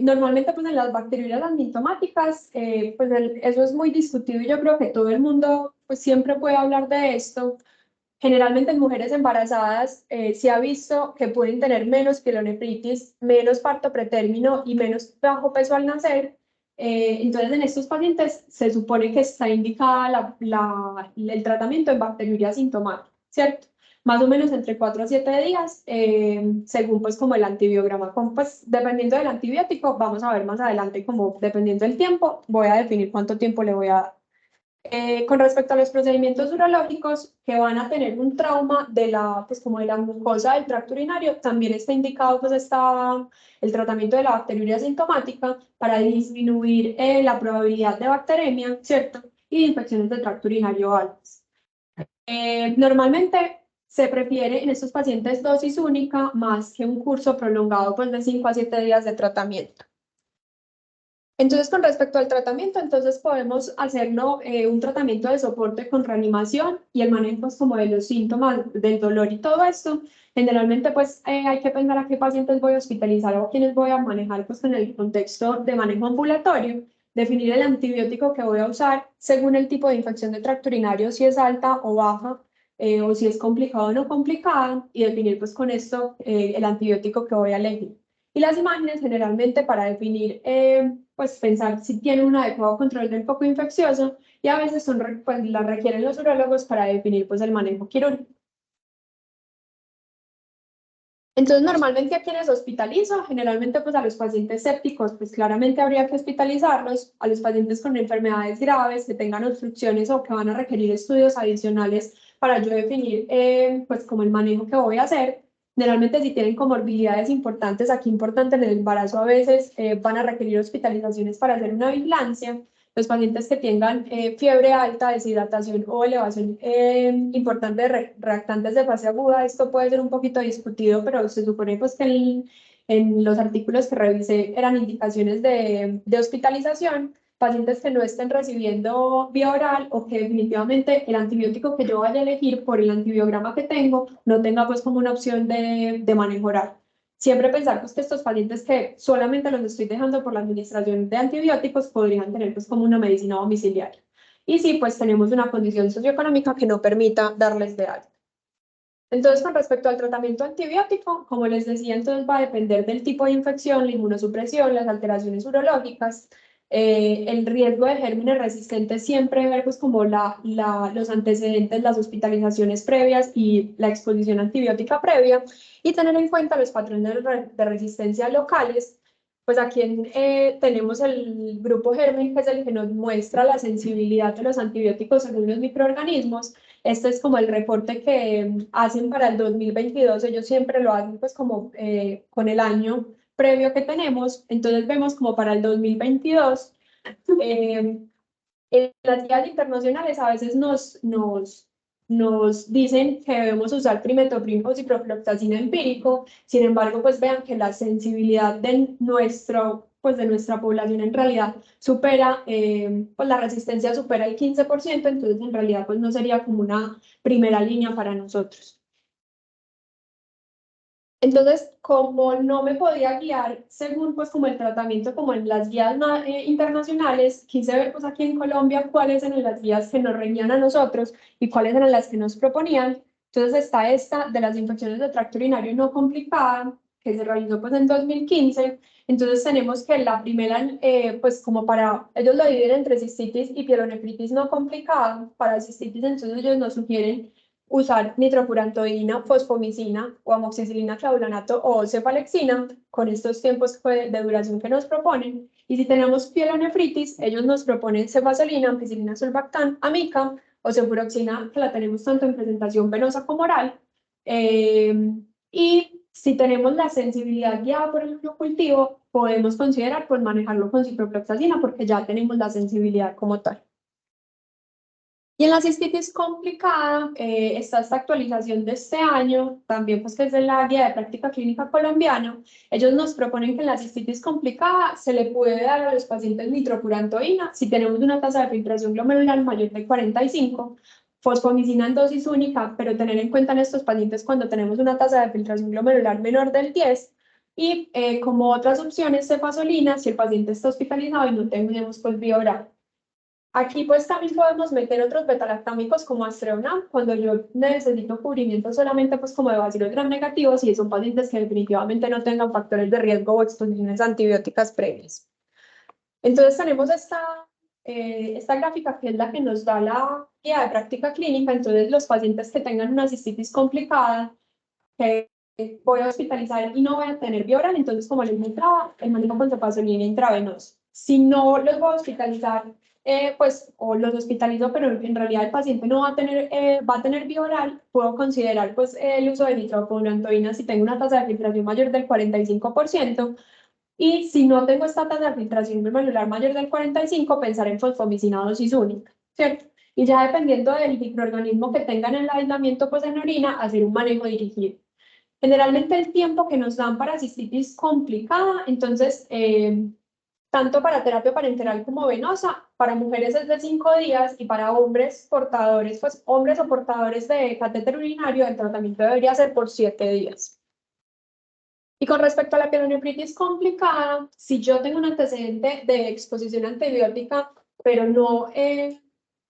Speaker 1: normalmente pues en las bacteriurias asintomáticas, pues eso es muy discutido y yo creo que todo el mundo pues siempre puede hablar de esto. Generalmente en mujeres embarazadas se ha visto que pueden tener menos pielonefritis, menos parto pretérmino y menos bajo peso al nacer. Entonces, en estos pacientes se supone que está indicada el tratamiento en bacteriuria asintomática, ¿cierto? Más o menos entre 4 a 7 días, según pues como el antibiograma. Pues dependiendo del antibiótico, vamos a ver más adelante como dependiendo del tiempo, voy a definir cuánto tiempo le voy a dar. Con respecto a los procedimientos urológicos que van a tener un trauma de pues como de la mucosa del tracto urinario, también está indicado pues el tratamiento de la bacteriuria asintomática para disminuir la probabilidad de bacteremia, ¿cierto? Y de infecciones del tracto urinario altas. Normalmente se prefiere en estos pacientes dosis única más que un curso prolongado pues de 5 a 7 días de tratamiento. Entonces, con respecto al tratamiento, entonces podemos hacerlo un tratamiento de soporte con reanimación y el manejo pues, como de los síntomas del dolor y todo esto. Generalmente, pues hay que pensar a qué pacientes voy a hospitalizar o quiénes voy a manejar pues en el contexto de manejo ambulatorio, definir el antibiótico que voy a usar según el tipo de infección de tracto urinario, si es alta o baja, o si es complicado o no complicada, y definir pues con esto el antibiótico que voy a elegir. Y las imágenes generalmente para definir, pues pensar si tiene un adecuado control del foco infeccioso y a veces pues, las requieren los urólogos para definir pues el manejo quirúrgico. Entonces, normalmente a quienes hospitalizo, generalmente pues a los pacientes sépticos, pues claramente habría que hospitalizarlos, a los pacientes con enfermedades graves que tengan obstrucciones o que van a requerir estudios adicionales para yo definir pues como el manejo que voy a hacer. Generalmente si tienen comorbilidades importantes, aquí importante en el embarazo a veces van a requerir hospitalizaciones para hacer una vigilancia. Los pacientes que tengan fiebre alta, deshidratación o elevación importante de reactantes de fase aguda, esto puede ser un poquito discutido, pero se supone pues, que en los artículos que revisé eran indicaciones de hospitalización. Pacientes que no estén recibiendo vía oral o que definitivamente el antibiótico que yo vaya a elegir por el antibiograma que tengo no tenga pues como una opción de manejo oral. Siempre pensar pues, que estos pacientes que solamente los estoy dejando por la administración de antibióticos podrían tener pues, como una medicina domiciliaria. Y sí, pues tenemos una condición socioeconómica que no permita darles de alta. Entonces, con respecto al tratamiento antibiótico, como les decía, entonces va a depender del tipo de infección, la inmunosupresión, las alteraciones urológicas, el riesgo de gérmenes resistentes, siempre ver pues como los antecedentes, las hospitalizaciones previas y la exposición antibiótica previa y tener en cuenta los patrones de resistencia locales. Pues aquí tenemos el grupo Germen, que es el que nos muestra la sensibilidad de los antibióticos según los microorganismos. Este es como el reporte que hacen para el 2022. Ellos siempre lo hacen pues como con el año previo que tenemos. Entonces vemos como para el 2022, en las guías internacionales a veces nos dicen que debemos usar trimetopril o ciprofloxacina empírico. Sin embargo, pues vean que la sensibilidad pues de nuestra población en realidad supera, pues la resistencia supera el 15%, entonces en realidad pues no sería como una primera línea para nosotros. Entonces, como no me podía guiar según pues como el tratamiento, como en las guías internacionales, quise ver pues aquí en Colombia cuáles eran las guías que nos reñían a nosotros y cuáles eran las que nos proponían. Entonces está esta de las infecciones de tracto urinario no complicada, que se realizó pues en 2015. Entonces tenemos que la primera, pues como para, ellos lo dividen entre cistitis y pielonefritis no complicada. Para cistitis entonces ellos nos sugieren usar nitrofurantoína, fosfomicina o amoxicilina, clavulanato o cefalexina con estos tiempos de duración que nos proponen. Y si tenemos pielonefritis, ellos nos proponen cefazolina, ampicilina, sulbactam, amica o cefuroxina, que la tenemos tanto en presentación venosa como oral. Y si tenemos la sensibilidad guiada por el cultivo, podemos considerar pues manejarlo con ciprofloxacina porque ya tenemos la sensibilidad como tal. Y en la cistitis complicada está esta actualización de este año, también pues que es de la guía de práctica clínica colombiana. Ellos nos proponen que en la cistitis complicada se le puede dar a los pacientes nitrofurantoína si tenemos una tasa de filtración glomerular mayor de 45, fosfomicina en dosis única, pero tener en cuenta en estos pacientes cuando tenemos una tasa de filtración glomerular menor del 10, y como otras opciones, cefazolina si el paciente está hospitalizado y no tenemos pues vía oral. Aquí pues también podemos meter otros betalactámicos como Astreonam cuando yo necesito cubrimiento solamente pues como de bacilos gram negativos y son pacientes que definitivamente no tengan factores de riesgo o exposiciones antibióticas previas. Entonces tenemos esta gráfica que es la que nos da la guía de práctica clínica. Entonces los pacientes que tengan una cistitis complicada, que voy a hospitalizar y no voy a tener vía oral, entonces como les mostraba, el manejo con cefazolina intravenosa. Si no los voy a hospitalizar, pues, o los hospitalizo, pero en realidad el paciente no va a tener vía oral, puedo considerar pues el uso de nitrofurantoína si tengo una tasa de filtración mayor del 45%, y si no tengo esta tasa de filtración glomerular mayor del 45, pensar en fosfomicina dosis única, ¿cierto? Y ya dependiendo del microorganismo que tengan en el aislamiento, pues en orina, hacer un manejo dirigido. Generalmente el tiempo que nos dan para cistitis complicada, entonces, tanto para terapia parenteral como venosa, para mujeres es de 5 días y para hombres portadores, pues hombres o portadores de catéter urinario, el tratamiento debería ser por 7 días. Y con respecto a la pielonefritis complicada, si yo tengo un antecedente de exposición antibiótica, pero no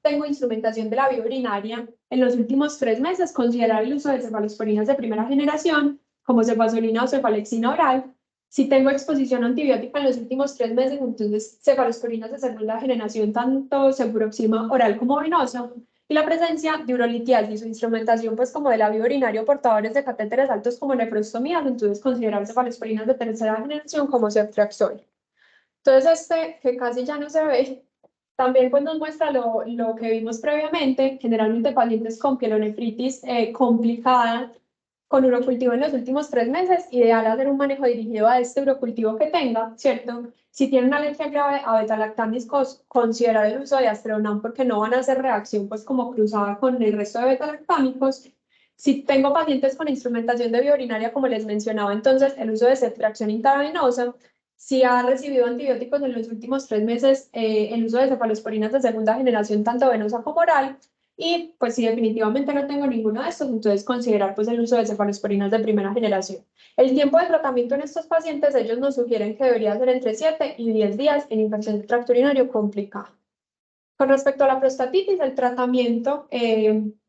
Speaker 1: tengo instrumentación de la vía urinaria, en los últimos 3 meses considerar el uso de cefalosporinas de primera generación, como cefazolina o cefalexina oral. Si tengo exposición antibiótica en los últimos 3 meses, entonces cefalosporinas de segunda generación, tanto cefuroxima oral como venosa. Y la presencia de urolitiasis o instrumentación, pues como de la vía urinaria, portadores de catéteres altos como nefrostomías, entonces considerar cefalosporinas de tercera generación como ceftriaxona. Entonces que casi ya no se ve, también pues nos muestra lo que vimos previamente, generalmente pacientes con pielonefritis complicada, con urocultivo en los últimos 3 meses, ideal hacer un manejo dirigido a este urocultivo que tenga, ¿cierto? Si tiene una alergia grave a beta-lactámicos, considerar el uso de Astreonam porque no van a hacer reacción pues como cruzada con el resto de beta-lactámicos. Si tengo pacientes con instrumentación de vía urinaria, como les mencionaba, entonces el uso de ceftriaxona intravenosa. Si ha recibido antibióticos en los últimos 3 meses, el uso de cefalosporinas de segunda generación, tanto venosa como oral. Y pues si definitivamente no tengo ninguno de estos, entonces considerar pues el uso de cefalosporinas de primera generación. El tiempo de tratamiento en estos pacientes, ellos nos sugieren que debería ser entre 7 y 10 días en infección de tracto urinario complicada. Con respecto a la prostatitis, el tratamiento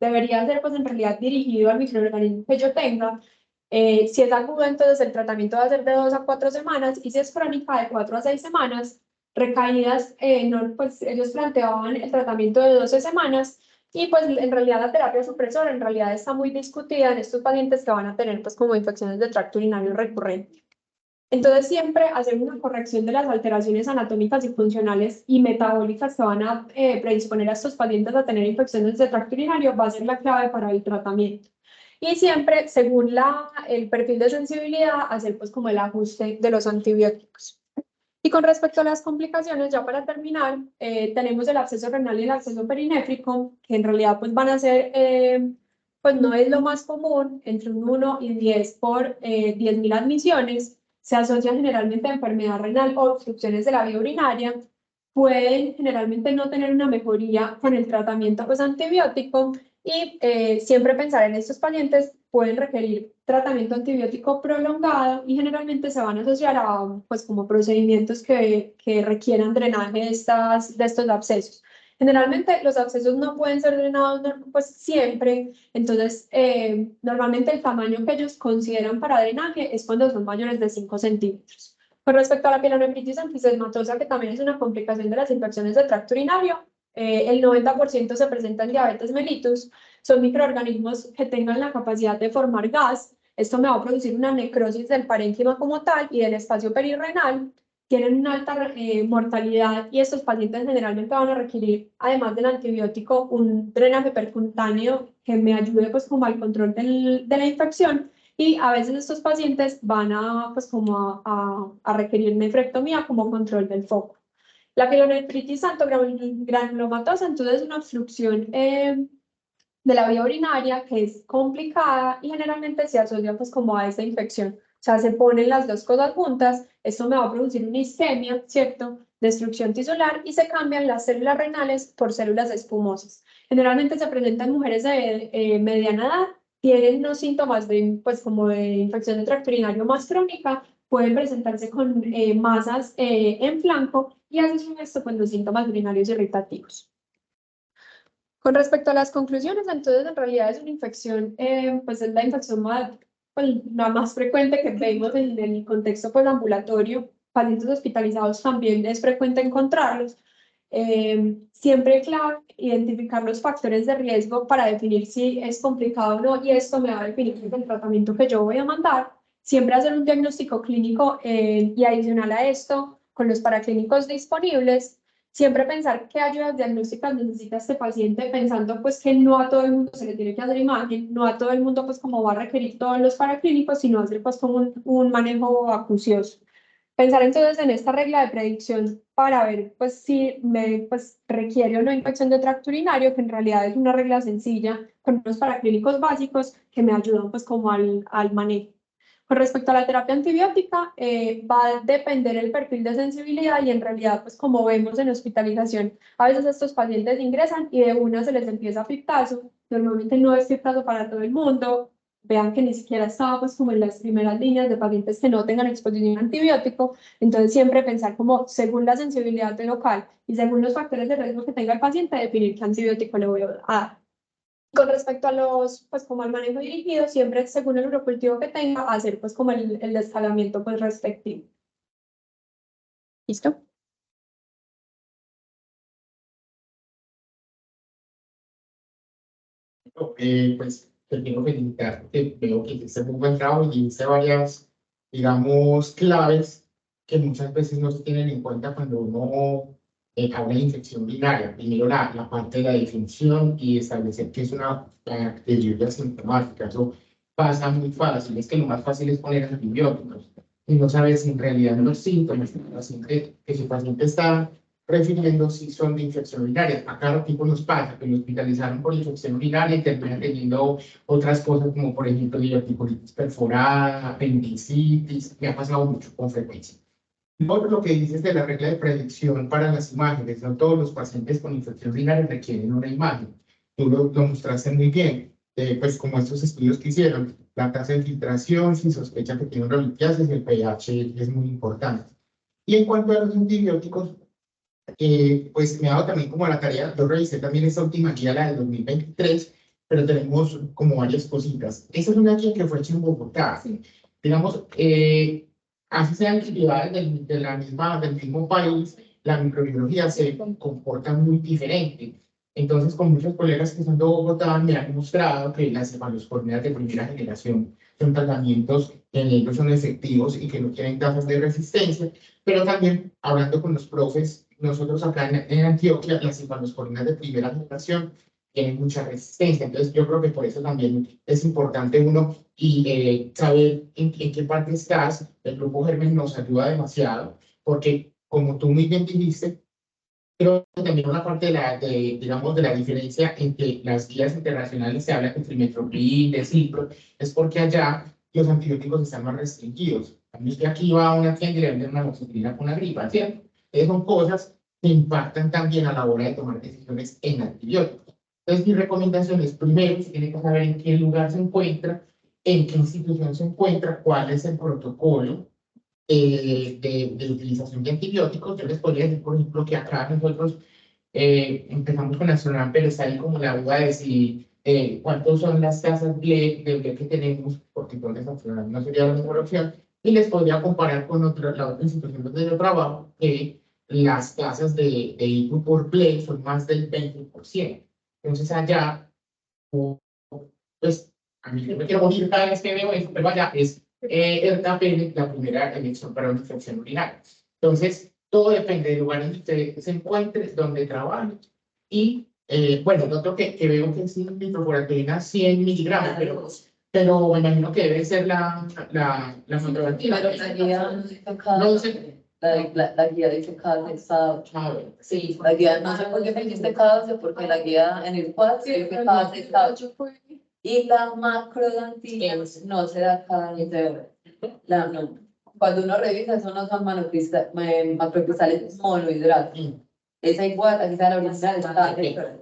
Speaker 1: debería ser pues en realidad dirigido al microorganismo que yo tenga. Si es agudo, entonces el tratamiento va a ser de 2 a 4 semanas, y si es crónica, de 4 a 6 semanas. Recaídas, no, pues ellos planteaban el tratamiento de 12 semanas, y pues en realidad la terapia supresora en realidad está muy discutida en estos pacientes que van a tener pues como infecciones de tracto urinario recurrentes. Entonces, siempre hacer una corrección de las alteraciones anatómicas y funcionales y metabólicas que van a predisponer a estos pacientes a tener infecciones de tracto urinario va a ser la clave para el tratamiento. Y siempre, según el perfil de sensibilidad, hacer pues como el ajuste de los antibióticos. Y con respecto a las complicaciones, ya para terminar, tenemos el absceso renal y el absceso perinéfrico, que en realidad pues van a ser, pues no es lo más común, entre un 1 y 10 por 10.000 admisiones. Se asocian generalmente a enfermedad renal o obstrucciones de la vía urinaria. Pueden generalmente no tener una mejoría con el tratamiento pues, antibiótico, y siempre pensar en estos pacientes pueden requerir tratamiento antibiótico prolongado y generalmente se van a asociar a pues, como procedimientos que requieran drenaje de estos abscesos. Generalmente los abscesos no pueden ser drenados pues, siempre, entonces normalmente el tamaño que ellos consideran para drenaje es cuando son mayores de 5 centímetros. Con respecto a la pielonefritis anfisematosa, que también es una complicación de las infecciones de tracto urinario, el 90% se presenta en diabetes mellitus, son microorganismos que tengan la capacidad de formar gas. Esto me va a producir una necrosis del parénquima como tal y del espacio perirrenal. Tienen una alta mortalidad y estos pacientes generalmente van a requerir, además del antibiótico, un drenaje percutáneo que me ayude pues como al control de la infección. Y a veces estos pacientes van a, pues, como a requerir nefrectomía como control del foco. La pielonefritis granulomatosa, entonces es una obstrucción de la vía urinaria que es complicada y generalmente se asocia pues como a esta infección. O sea, se ponen las dos cosas juntas, esto me va a producir una isquemia, ¿cierto? Destrucción tisular y se cambian las células renales por células espumosas. Generalmente se presenta en mujeres de mediana edad, tienen unos síntomas de, pues, como de infección de tracto urinario más crónica, pueden presentarse con masas en flanco y asocian esto con los síntomas urinarios irritativos. Con respecto a las conclusiones, entonces en realidad es una infección, pues es la infección más, pues, la más frecuente que vemos en el contexto pues, ambulatorio. Pacientes hospitalizados también es frecuente encontrarlos. Siempre es clave identificar los factores de riesgo para definir si es complicado o no y esto me va a definir el tratamiento que yo voy a mandar. Siempre hacer un diagnóstico clínico y adicional a esto, con los paraclínicos disponibles, siempre pensar qué ayudas diagnósticas necesita este paciente, pensando pues que no a todo el mundo se le tiene que hacer imagen, no a todo el mundo pues como va a requerir todos los paraclínicos, sino hacer pues como un manejo acucioso. Pensar entonces en esta regla de predicción para ver pues si me pues, requiere o no infección de tracto urinario, que en realidad es una regla sencilla con unos paraclínicos básicos que me ayudan pues como al manejo. Con respecto a la terapia antibiótica, va a depender el perfil de sensibilidad y en realidad, pues como vemos en hospitalización, a veces estos pacientes ingresan y de una se les empieza pictazo. Normalmente no es pictazo para todo el mundo. Vean que ni siquiera estaba pues como en las primeras líneas de pacientes que no tengan exposición a antibiótico. Entonces siempre pensar como según la sensibilidad local y según los factores de riesgo que tenga el paciente, definir qué antibiótico le voy a dar. Con respecto a los, pues como al manejo dirigido, siempre según el urocultivo que tenga, hacer pues como el escalamiento pues respectivo. ¿Listo?
Speaker 2: Pues te quiero felicitar porque veo que hiciste muy buen trabajo y hiciste varias, digamos, claves que muchas veces no se tienen en cuenta cuando uno habla de infección urinaria. Primero, la parte de la definición y establecer que es una bacteriuria sintomática. Eso pasa muy fácil. Es que lo más fácil es poner antibióticos y no sabes si en realidad los síntomas que su paciente está refiriendo si son de infección urinaria. A cada tipo nos pasa que lo hospitalizaron por infección urinaria y terminan teniendo otras cosas como por ejemplo diverticulitis perforada, apendicitis, me ha pasado mucho con frecuencia. Lo que dices de la regla de predicción para las imágenes, no todos los pacientes con infección urinaria requieren una imagen. Tú lo mostraste muy bien, pues como estos estudios que hicieron, la tasa de filtración, si sospecha que tiene una litiasis, el pH es muy importante. Y en cuanto a los antibióticos, pues me ha dado también como la tarea, yo revisé también esta última guía, la del 2023, pero tenemos como varias cositas. Esa es una guía que fue hecha en Bogotá, ¿sí? Digamos, así sean actividades del mismo país, la microbiología se comporta muy diferente. Entonces, con muchos colegas que son de Bogotá, me han mostrado que las cefalosporinas de primera generación son tratamientos que en ellos son efectivos y que no tienen tasas de resistencia, pero también hablando con los profes, nosotros acá en Antioquia, las cefalosporinas de primera generación tienen mucha resistencia. Entonces, yo creo que por eso también es importante uno y saber en qué parte estás. El grupo Germen nos ayuda demasiado, porque como tú muy bien dijiste, creo que también una parte digamos, de la diferencia entre las guías internacionales se habla de trimetrolín, de cipro, es porque allá los antibióticos están más restringidos. A mí que aquí va a una tienda y le venden una amoxicilina con una gripa, ¿cierto? Esas son cosas que impactan también a la hora de tomar decisiones en antibióticos. Entonces, mi recomendación es, primero, se tiene que saber en qué lugar se encuentra en qué institución se encuentra, cuál es el protocolo de utilización de antibióticos. Yo les podría decir, por ejemplo, que acá nosotros empezamos con Astronauta, pero está ahí como la duda de si cuántos son las tasas de blé que tenemos, porque entonces Astronauta no sería la mejor opción. Y les podría comparar con la otra institución donde yo trabajo, que las tasas de IBU por blé son más del 20%. Entonces allá, pues, a mí yo me quiero morir cada vez que veo eso, pero allá es RKPN la primera elección para una infección urinaria. Entonces, todo depende del lugar en que usted se encuentre, donde trabaje. Y, bueno, lo otro que veo que es nitrofurantoína 100 miligramos, pero me imagino que debe ser la contraventiva.
Speaker 3: Pero la guía no dice cada,
Speaker 2: No sé.
Speaker 3: la guía dice cada testado.
Speaker 2: A ver,
Speaker 3: Sí, la guía, no sé por qué me dijiste cada 12, porque la guía en el cuadro dice cada testado. Y la macrodantina no se da cada 12 horas. No. Cuando uno revisa, eso no son macrocristales monohidratos. Esa igual, aquí está la original, es cada 12 horas.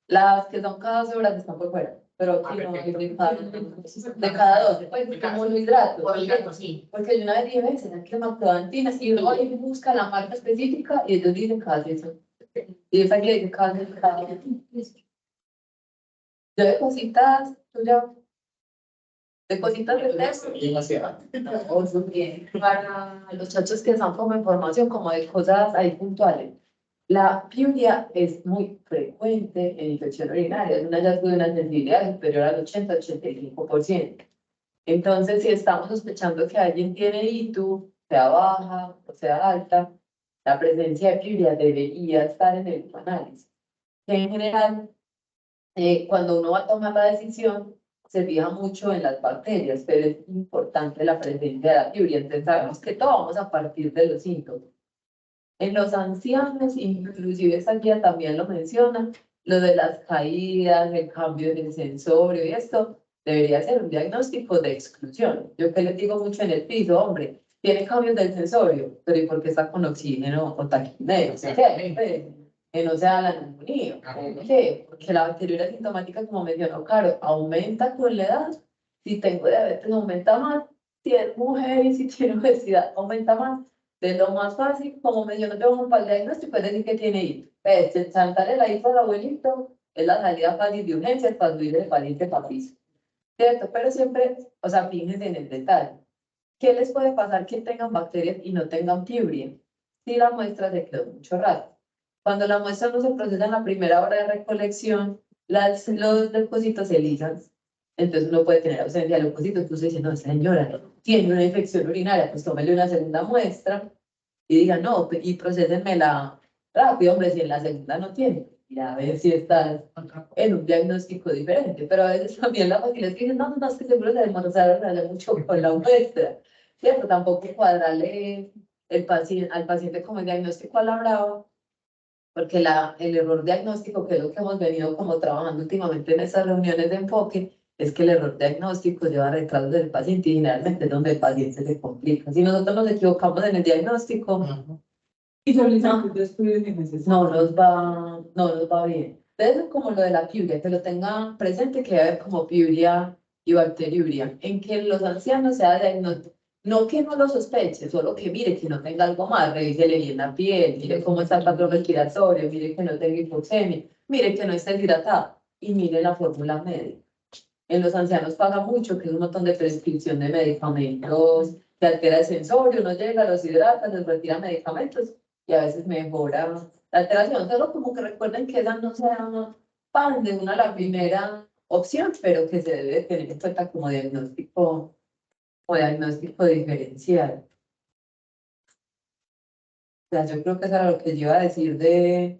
Speaker 3: Las que son cada 12 horas están por fuera. Pero aquí no hay de cada 12, pues como monohidratos.
Speaker 2: Sí.
Speaker 3: Porque yo una vez dije, ¿será que macrodantina? Y uno ahí busca la marca específica y ellos dicen cada 10. Y esa que dice cada 10, cada 10. Yo de cositas, tú ya, de cositas de texto.
Speaker 2: Demasiado.
Speaker 3: No, bien. Para los chachos que están como información, como de cosas ahí puntuales. La piuria es muy frecuente en infección urinaria, es un hallazgo de una sensibilidad superior al 80-85%. Entonces, si estamos sospechando que alguien tiene ITU, sea baja o sea alta, la presencia de piuria debería estar en el análisis. En general, cuando uno va a tomar la decisión, se fija mucho en las bacterias, pero es importante la presencia de la piuria. Entonces, sabemos que todo vamos a partir de los síntomas. En los ancianos, inclusive esta guía también lo menciona, lo de las caídas, el cambio en el sensorio y esto debería ser un diagnóstico de exclusión. Yo que les digo mucho en el piso, hombre, tiene cambios del sensorio, pero ¿y por qué está con oxígeno o taquipnea? Que no sea la neumonía. ¿Por qué? Porque la bacteriuria sintomática, como mencionó Caro, aumenta con la edad. Si tengo diabetes, aumenta más. Si es mujer y si tiene obesidad, aumenta más. De lo más fácil, como mencionó yo, para el diagnóstico, es decir que tiene ITU. Pues, chantarle la ITU al abuelito es la salida fácil de urgencias para subir el pariente para piso. ¿Cierto? Pero siempre, o sea, fíjense en el detalle. ¿Qué les puede pasar que tengan bacterias y no tengan piuria? Si la muestra se quedó mucho rato. Cuando la muestra no se procesa en la primera hora de recolección, los leucocitos se lisan. Entonces uno puede tener ausencia de leucocitos. Entonces dice, no, señora, tiene una infección urinaria, pues tómele una segunda muestra y diga, no, y procesenmela rápido, hombre, si en la segunda no tiene. Y a ver si estás en un diagnóstico diferente. Pero a veces también la facilidad es que dicen, no, es que seguro se desmoronaron mucho con la muestra. ¿Cierto? Tampoco cuadrarle al paciente como el diagnóstico a la brava, porque el error diagnóstico, que es lo que hemos venido como trabajando últimamente en esas reuniones de enfoque, es que el error diagnóstico lleva a retrasos del paciente y generalmente es donde el paciente se complica. Si nosotros nos equivocamos en el diagnóstico,
Speaker 4: y solicitando estudios innecesarios.
Speaker 3: no nos va bien. Entonces, como lo de la piuria, que lo tengan presente, que debe haber como piuria y bacteriuria, en que los ancianos sea diagnóstico. No que no lo sospeche, solo que mire que no tenga algo más, revísele bien la piel, mire cómo está el patrón respiratorio, mire que no tenga hipoxemia, mire que no esté deshidratado y mire la fórmula médica. En los ancianos pasa mucho, que es un montón de prescripción de medicamentos, que altera el sensorio, uno llega, los hidrata, les retira medicamentos y a veces mejora la alteración. Solo como que recuerden que esa no sea pan de una la primera opción, pero que se debe tener en cuenta como diagnóstico diferencial. O sea, yo creo que eso era lo que yo iba a decir de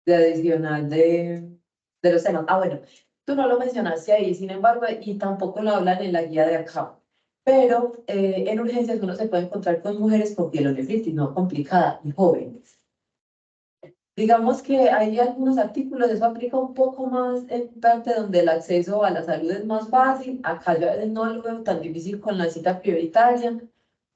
Speaker 3: adicional de los temas. Ah, bueno, tú no lo mencionaste ahí, sin embargo, y tampoco lo hablan en la guía de acá. Pero en urgencias uno se puede encontrar con mujeres con pielonefritis no complicada y jóvenes. Digamos que hay algunos artículos, eso aplica un poco más en parte donde el acceso a la salud es más fácil. Acá yo a veces no lo veo tan difícil con la cita prioritaria,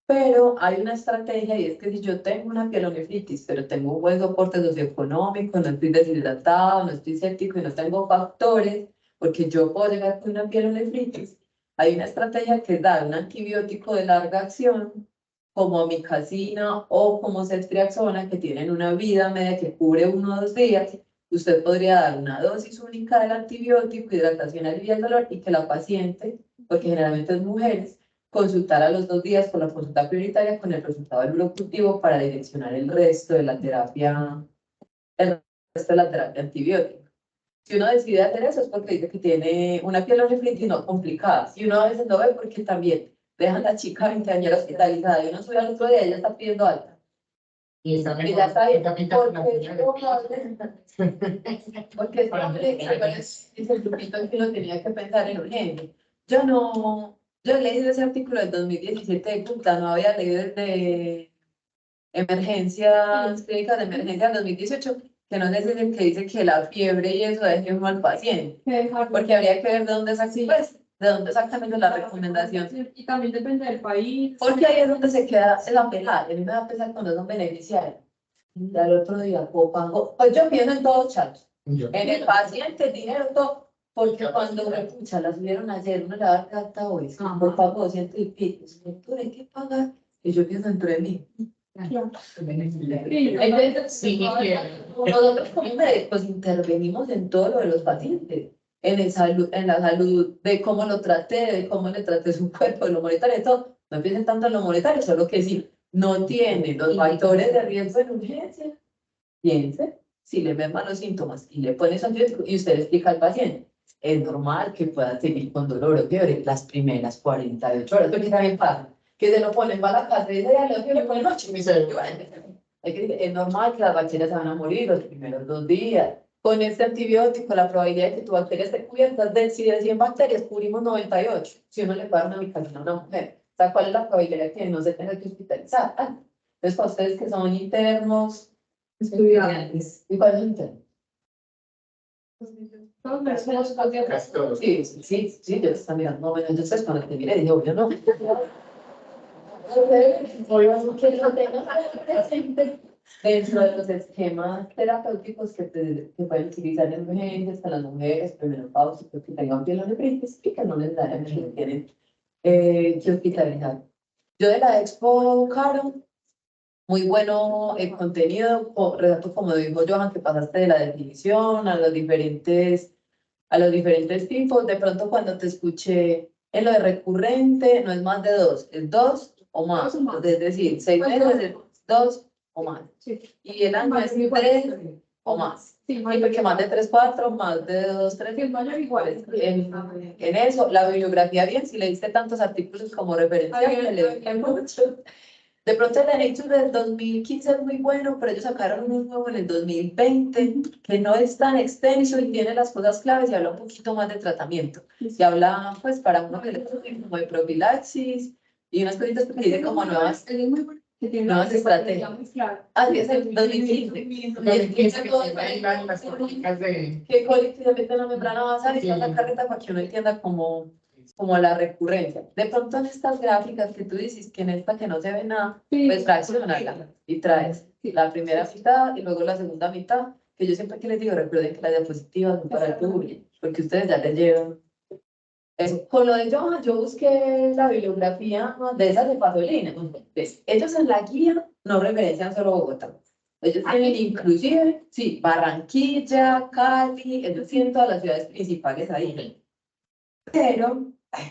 Speaker 3: pero hay una estrategia y es que si yo tengo una pielonefritis, pero tengo un buen soporte socioeconómico, no estoy deshidratado, no estoy séptico y no tengo factores, porque yo puedo llegar con una pielonefritis, Hay una estrategia que es dar un antibiótico de larga acción, como amicacina o como ceftriaxona, que tienen una vida media que cubre 1 o 2 días. Usted podría dar una dosis única del antibiótico, hidratación, alivia el dolor, y que la paciente, porque generalmente es mujeres, consultar a los 2 días con la consulta prioritaria con el resultado del urocultivo para direccionar el resto de la terapia, el resto de la terapia antibiótica. Si uno decide hacer eso es porque dice que tiene una pielonefritis no complicada. Y uno a veces lo ve porque también dejan a la chica 20 años hospitalizada y uno sube al otro día y ella está pidiendo alta.
Speaker 2: Y está
Speaker 3: Y ya está bien,
Speaker 2: pinta con la
Speaker 3: porque
Speaker 2: uña de
Speaker 3: porque es probable, es el grupito en que lo tenía que pensar en urgencia. Yo leí ese artículo del 2017 de puta, no había leído el de emergencias clínicas de emergencia del 2018, que no sé si es el que dice que la fiebre y eso deje uno al paciente, porque habría que ver de dónde sacan, pues, de dónde sacan ellos la recomendación.
Speaker 1: Y también depende del país.
Speaker 3: Porque ahí es donde se queda esa pelada, y a mí me da pesar cuando son beneficiarios. Y al otro día, pues yo pienso en todos, chatos, en el paciente, el dinero, todo, porque cuando me pucha, la subieron ayer, uno le va a dar carta hoy, por pago 200 y pico, ¿tú hay que pagar? Y yo pienso entre mí. Entonces,
Speaker 2: Sí,
Speaker 3: nosotros como médicos intervenimos en todo lo de los pacientes, en la salud, de cómo lo traté, de cómo le traté su cuerpo, de lo monetario, de todo. No piensen tanto en lo monetario, solo que si no tiene los factores de riesgo en urgencia, piense, si le ven malos síntomas y le pones antibiótico y usted le explica al paciente, es normal que pueda seguir con dolor o fiebre las primeras 48 horas, porque también pasa que se lo ponen para la casa y dice, ya le fiebre por la noche, y es normal que las bacterias se van a morir los primeros 2 días. Con este antibiótico, la probabilidad de que tu bacteria esté cubierta es de, si de 100 bacterias cubrimos 98, si uno le puede dar una amicacina a una mujer. O sea, ¿cuál es la probabilidad de que no se tenga que hospitalizar? Entonces, para ustedes que son internos, estudiantes, ¿y cuál es el interno? Sí, sí, sí, yo estaba mirando, no, bueno, entonces cuando te miré, dije, yo no. Que lo tengas presente dentro de los esquemas terapéuticos que pueden utilizar en urgencias para las mujeres premenopáusicas que tengan pielonefritis y que no necesariamente tienen que hospitalizar. Yo de la Expo Caro, muy bueno el contenido, relato como dijo Johan, que pasaste de la definición a los diferentes tipos. De pronto cuando te escuché en lo de recurrente, no es más de 2, es 2 o más. Es decir, 6 meses es 2 o más. Y el año es 3 o más. Sí, porque más de 3, 4, más de 2, 3, es mayor igual. En eso, la bibliografía bien, si le diste tantos artículos como referencia, le leí mucho. De pronto el derecho del 2015 es muy bueno, pero ellos sacaron un nuevo en el 2020 que no es tan extenso y tiene las cosas claves y habla un poquito más de tratamiento. Y habla, pues, para uno que le gusta como de profilaxis y unas cositas que dice como nuevas estrategias. Así es el 2015. Que colectivamente la membrana basal y esta carreta para que uno entienda como la recurrencia. De pronto en estas gráficas que tú dices, que en esta que no se ve nada, pues fraccionala y traes la primera mitad y luego la segunda mitad, que yo siempre que les digo, recuerden que las diapositivas son para el público, porque ustedes ya les llevan eso. Con lo de Johan, yo busqué la bibliografía de esas de Pasolina. Ellos en la guía no referencian solo Bogotá. Ellos tienen inclusive, sí, Barranquilla, Cali, ellos tienen todas las ciudades principales ahí. Pero,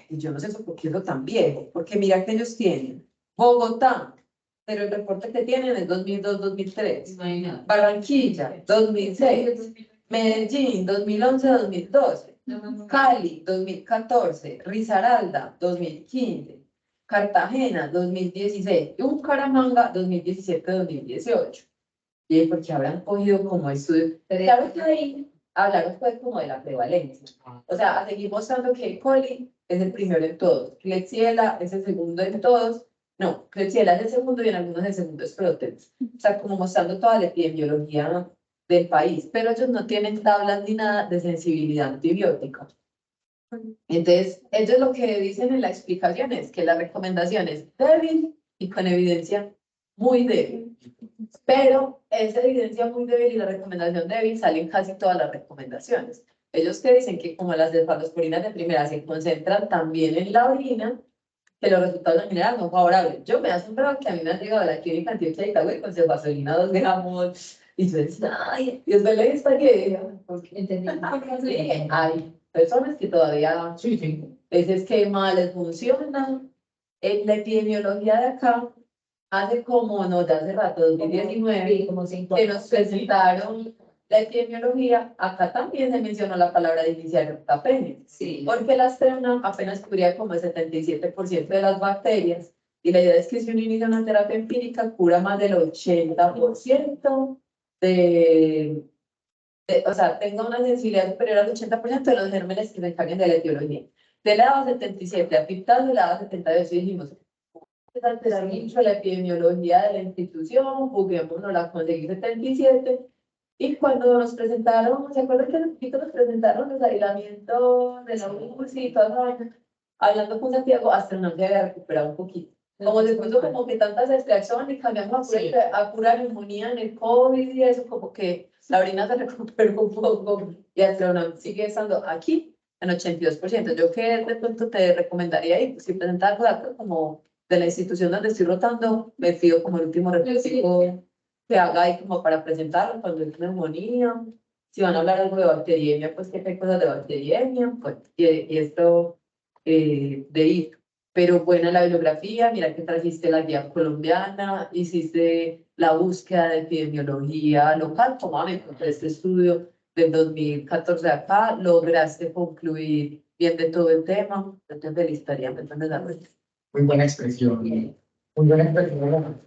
Speaker 3: y yo no sé por qué es lo tan viejo, porque mira que ellos tienen Bogotá, pero el reporte que tienen es 2002-2003. Barranquilla, 2006. Medellín, 2011-2012. Cali, 2014. Risaralda, 2015. Cartagena, 2016. Y Bucaramanga, 2017-2018. Y porque habrán cogido como estudio. Claro que ahí hablaron pues como de la prevalencia. O sea, a seguir mostrando que coli es el primero en todos, Klebsiella es el segundo en todos, no, Klebsiella es el segundo y en algunos el segundo es Próteres. O sea, como mostrando toda la epidemiología del país, pero ellos no tienen tablas ni nada de sensibilidad antibiótica. Entonces, ellos lo que dicen en la explicación es que la recomendación es débil y con evidencia muy débil. Pero esa evidencia muy débil y la recomendación débil salen casi todas las recomendaciones. Ellos que dicen que como las cefalosporinas de primera se concentran también en la orina, que los resultados en general son favorables. Yo me he asombrado que a mí me han llegado a la clínica Antioquia de Itagüí con cefazolina 2 gramos, y yo decía, ay, Dios me le está que
Speaker 5: Entendí.
Speaker 3: sí, hay personas que todavía
Speaker 2: Sí, sí.
Speaker 3: ese esquema les funciona. En la epidemiología de acá, hace como, no, ya hace rato, 2019,
Speaker 5: Sí, como 5
Speaker 3: que nos presentaron la epidemiología, acá también se mencionó la palabra iniciar tapene,
Speaker 5: Sí.
Speaker 3: porque la estrona apenas cubría como el 77% de las bacterias, y la idea es que si uno inicia una terapia empírica, cura más del 80% o sea, tenga una sensibilidad superior al 80% de los gérmenes que se encarguen de la etiología. De la EDA 77 a PIPTAS, de la EDA 78 dijimos, es alterar mucho la epidemiología de la institución, juguémonos la conseguí 77, y cuando nos presentaron, ¿se acuerdan que nos presentaron los aislamientos de la UCI y toda esa vaina? Hablando con Santiago, hasta no se había recuperado un poquito. Como después de como que tantas extracciones y cambiamos a pura neumonía en el COVID y eso, como que la orina se recuperó un poco y Astronauta sigue estando aquí en 82%. Yo que de pronto te recomendaría ir, si presentar datos como de la institución donde estoy rotando, me pido como el último requisito que haga ahí como para presentarlo cuando es neumonía. Si van a hablar algo de bacteriemia, pues que hay cosas de bacteriemia, pues, y esto de ir. Pero buena la bibliografía, mira que trajiste la guía colombiana, hiciste la búsqueda de epidemiología local, como a este estudio del 2014 acá, lograste concluir bien de todo el tema, entonces felicitaría, entonces la vuelta.
Speaker 2: Muy buena expresión. Muy buena expresión.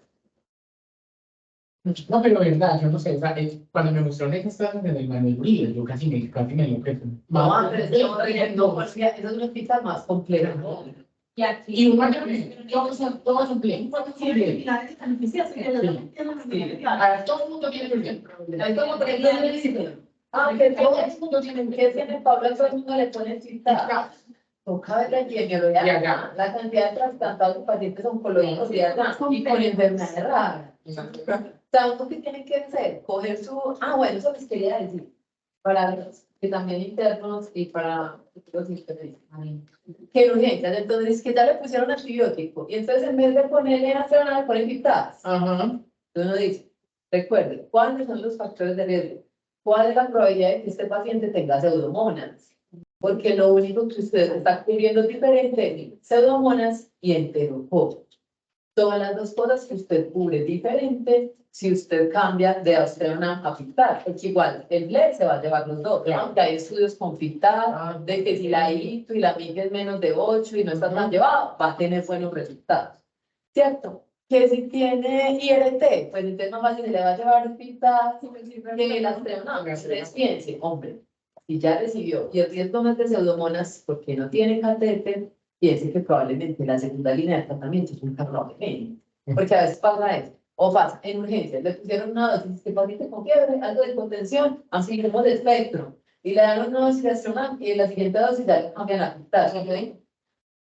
Speaker 2: No, pero verdad, yo no sé, o sea, cuando me mostraron estas en el manual, yo casi me enloquecí.
Speaker 3: No, pero es que eso es un hospital más complejo, ¿no?
Speaker 5: Y aquí.
Speaker 2: Y un año, todos son bien. Todo el mundo tiene bien.
Speaker 3: Es como por ejemplo, aunque todo el mundo tiene que tiene Pablo, todo el mundo le pone cita. Toca ver la epidemiología, la cantidad de trasplantados de pacientes oncológicos y con enfermedades raras. ¿Sabes lo que tienen que hacer? Coger su... Ah, bueno, eso les quería decir. Para los que también internos y para los internos. Que en urgencias, entonces que ya le pusieron antibiótico. Y entonces en vez de ponerle nacional, le ponen dictadas.
Speaker 2: Ajá.
Speaker 3: Entonces uno dice, recuerde, ¿cuáles son los factores de riesgo? ¿Cuál es la probabilidad de que este paciente tenga pseudomonas? Porque lo único que usted está cubriendo es diferente, pseudomonas y enterococcus. Todas las dos cosas que usted cubre diferente si usted cambia de Australian a FITAR, porque igual el BLE se va a llevar los dos,
Speaker 2: Claro.
Speaker 3: aunque hay estudios con FITAR, de que si la ITU y la MIG es menos de 8 y no está tan llevado, va a tener buenos resultados, ¿cierto? Que si tiene IRT, pues entonces más fácil se le va a llevar FITAR que el Australian. Ustedes piensen, hombre, si ya recibió y el riesgo no es de pseudomonas porque no tiene catéter, piense que probablemente la segunda línea de tratamiento es un carro de porque a veces pasa eso, o pasa en urgencias, le pusieron una dosis de paciente con fiebre, algo de contención, así como de espectro, y le dan una dosis de astronauta y en la siguiente dosis ya le cambian la pista.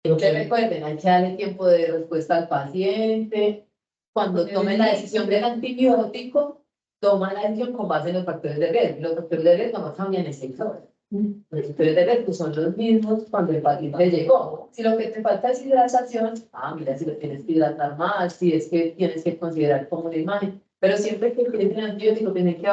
Speaker 3: Pero que recuerden, hay que darle tiempo de respuesta al paciente, cuando tome la decisión del antibiótico, toma la decisión con base en los factores de riesgo, los factores de riesgo no cambian en 6 horas. Los factores de riesgo son los mismos cuando el paciente llegó. Si lo que te falta es hidratación, mira, si lo tienes que hidratar más, si es que tienes que considerar como una imagen, pero siempre que tienes un antibiótico, tienes que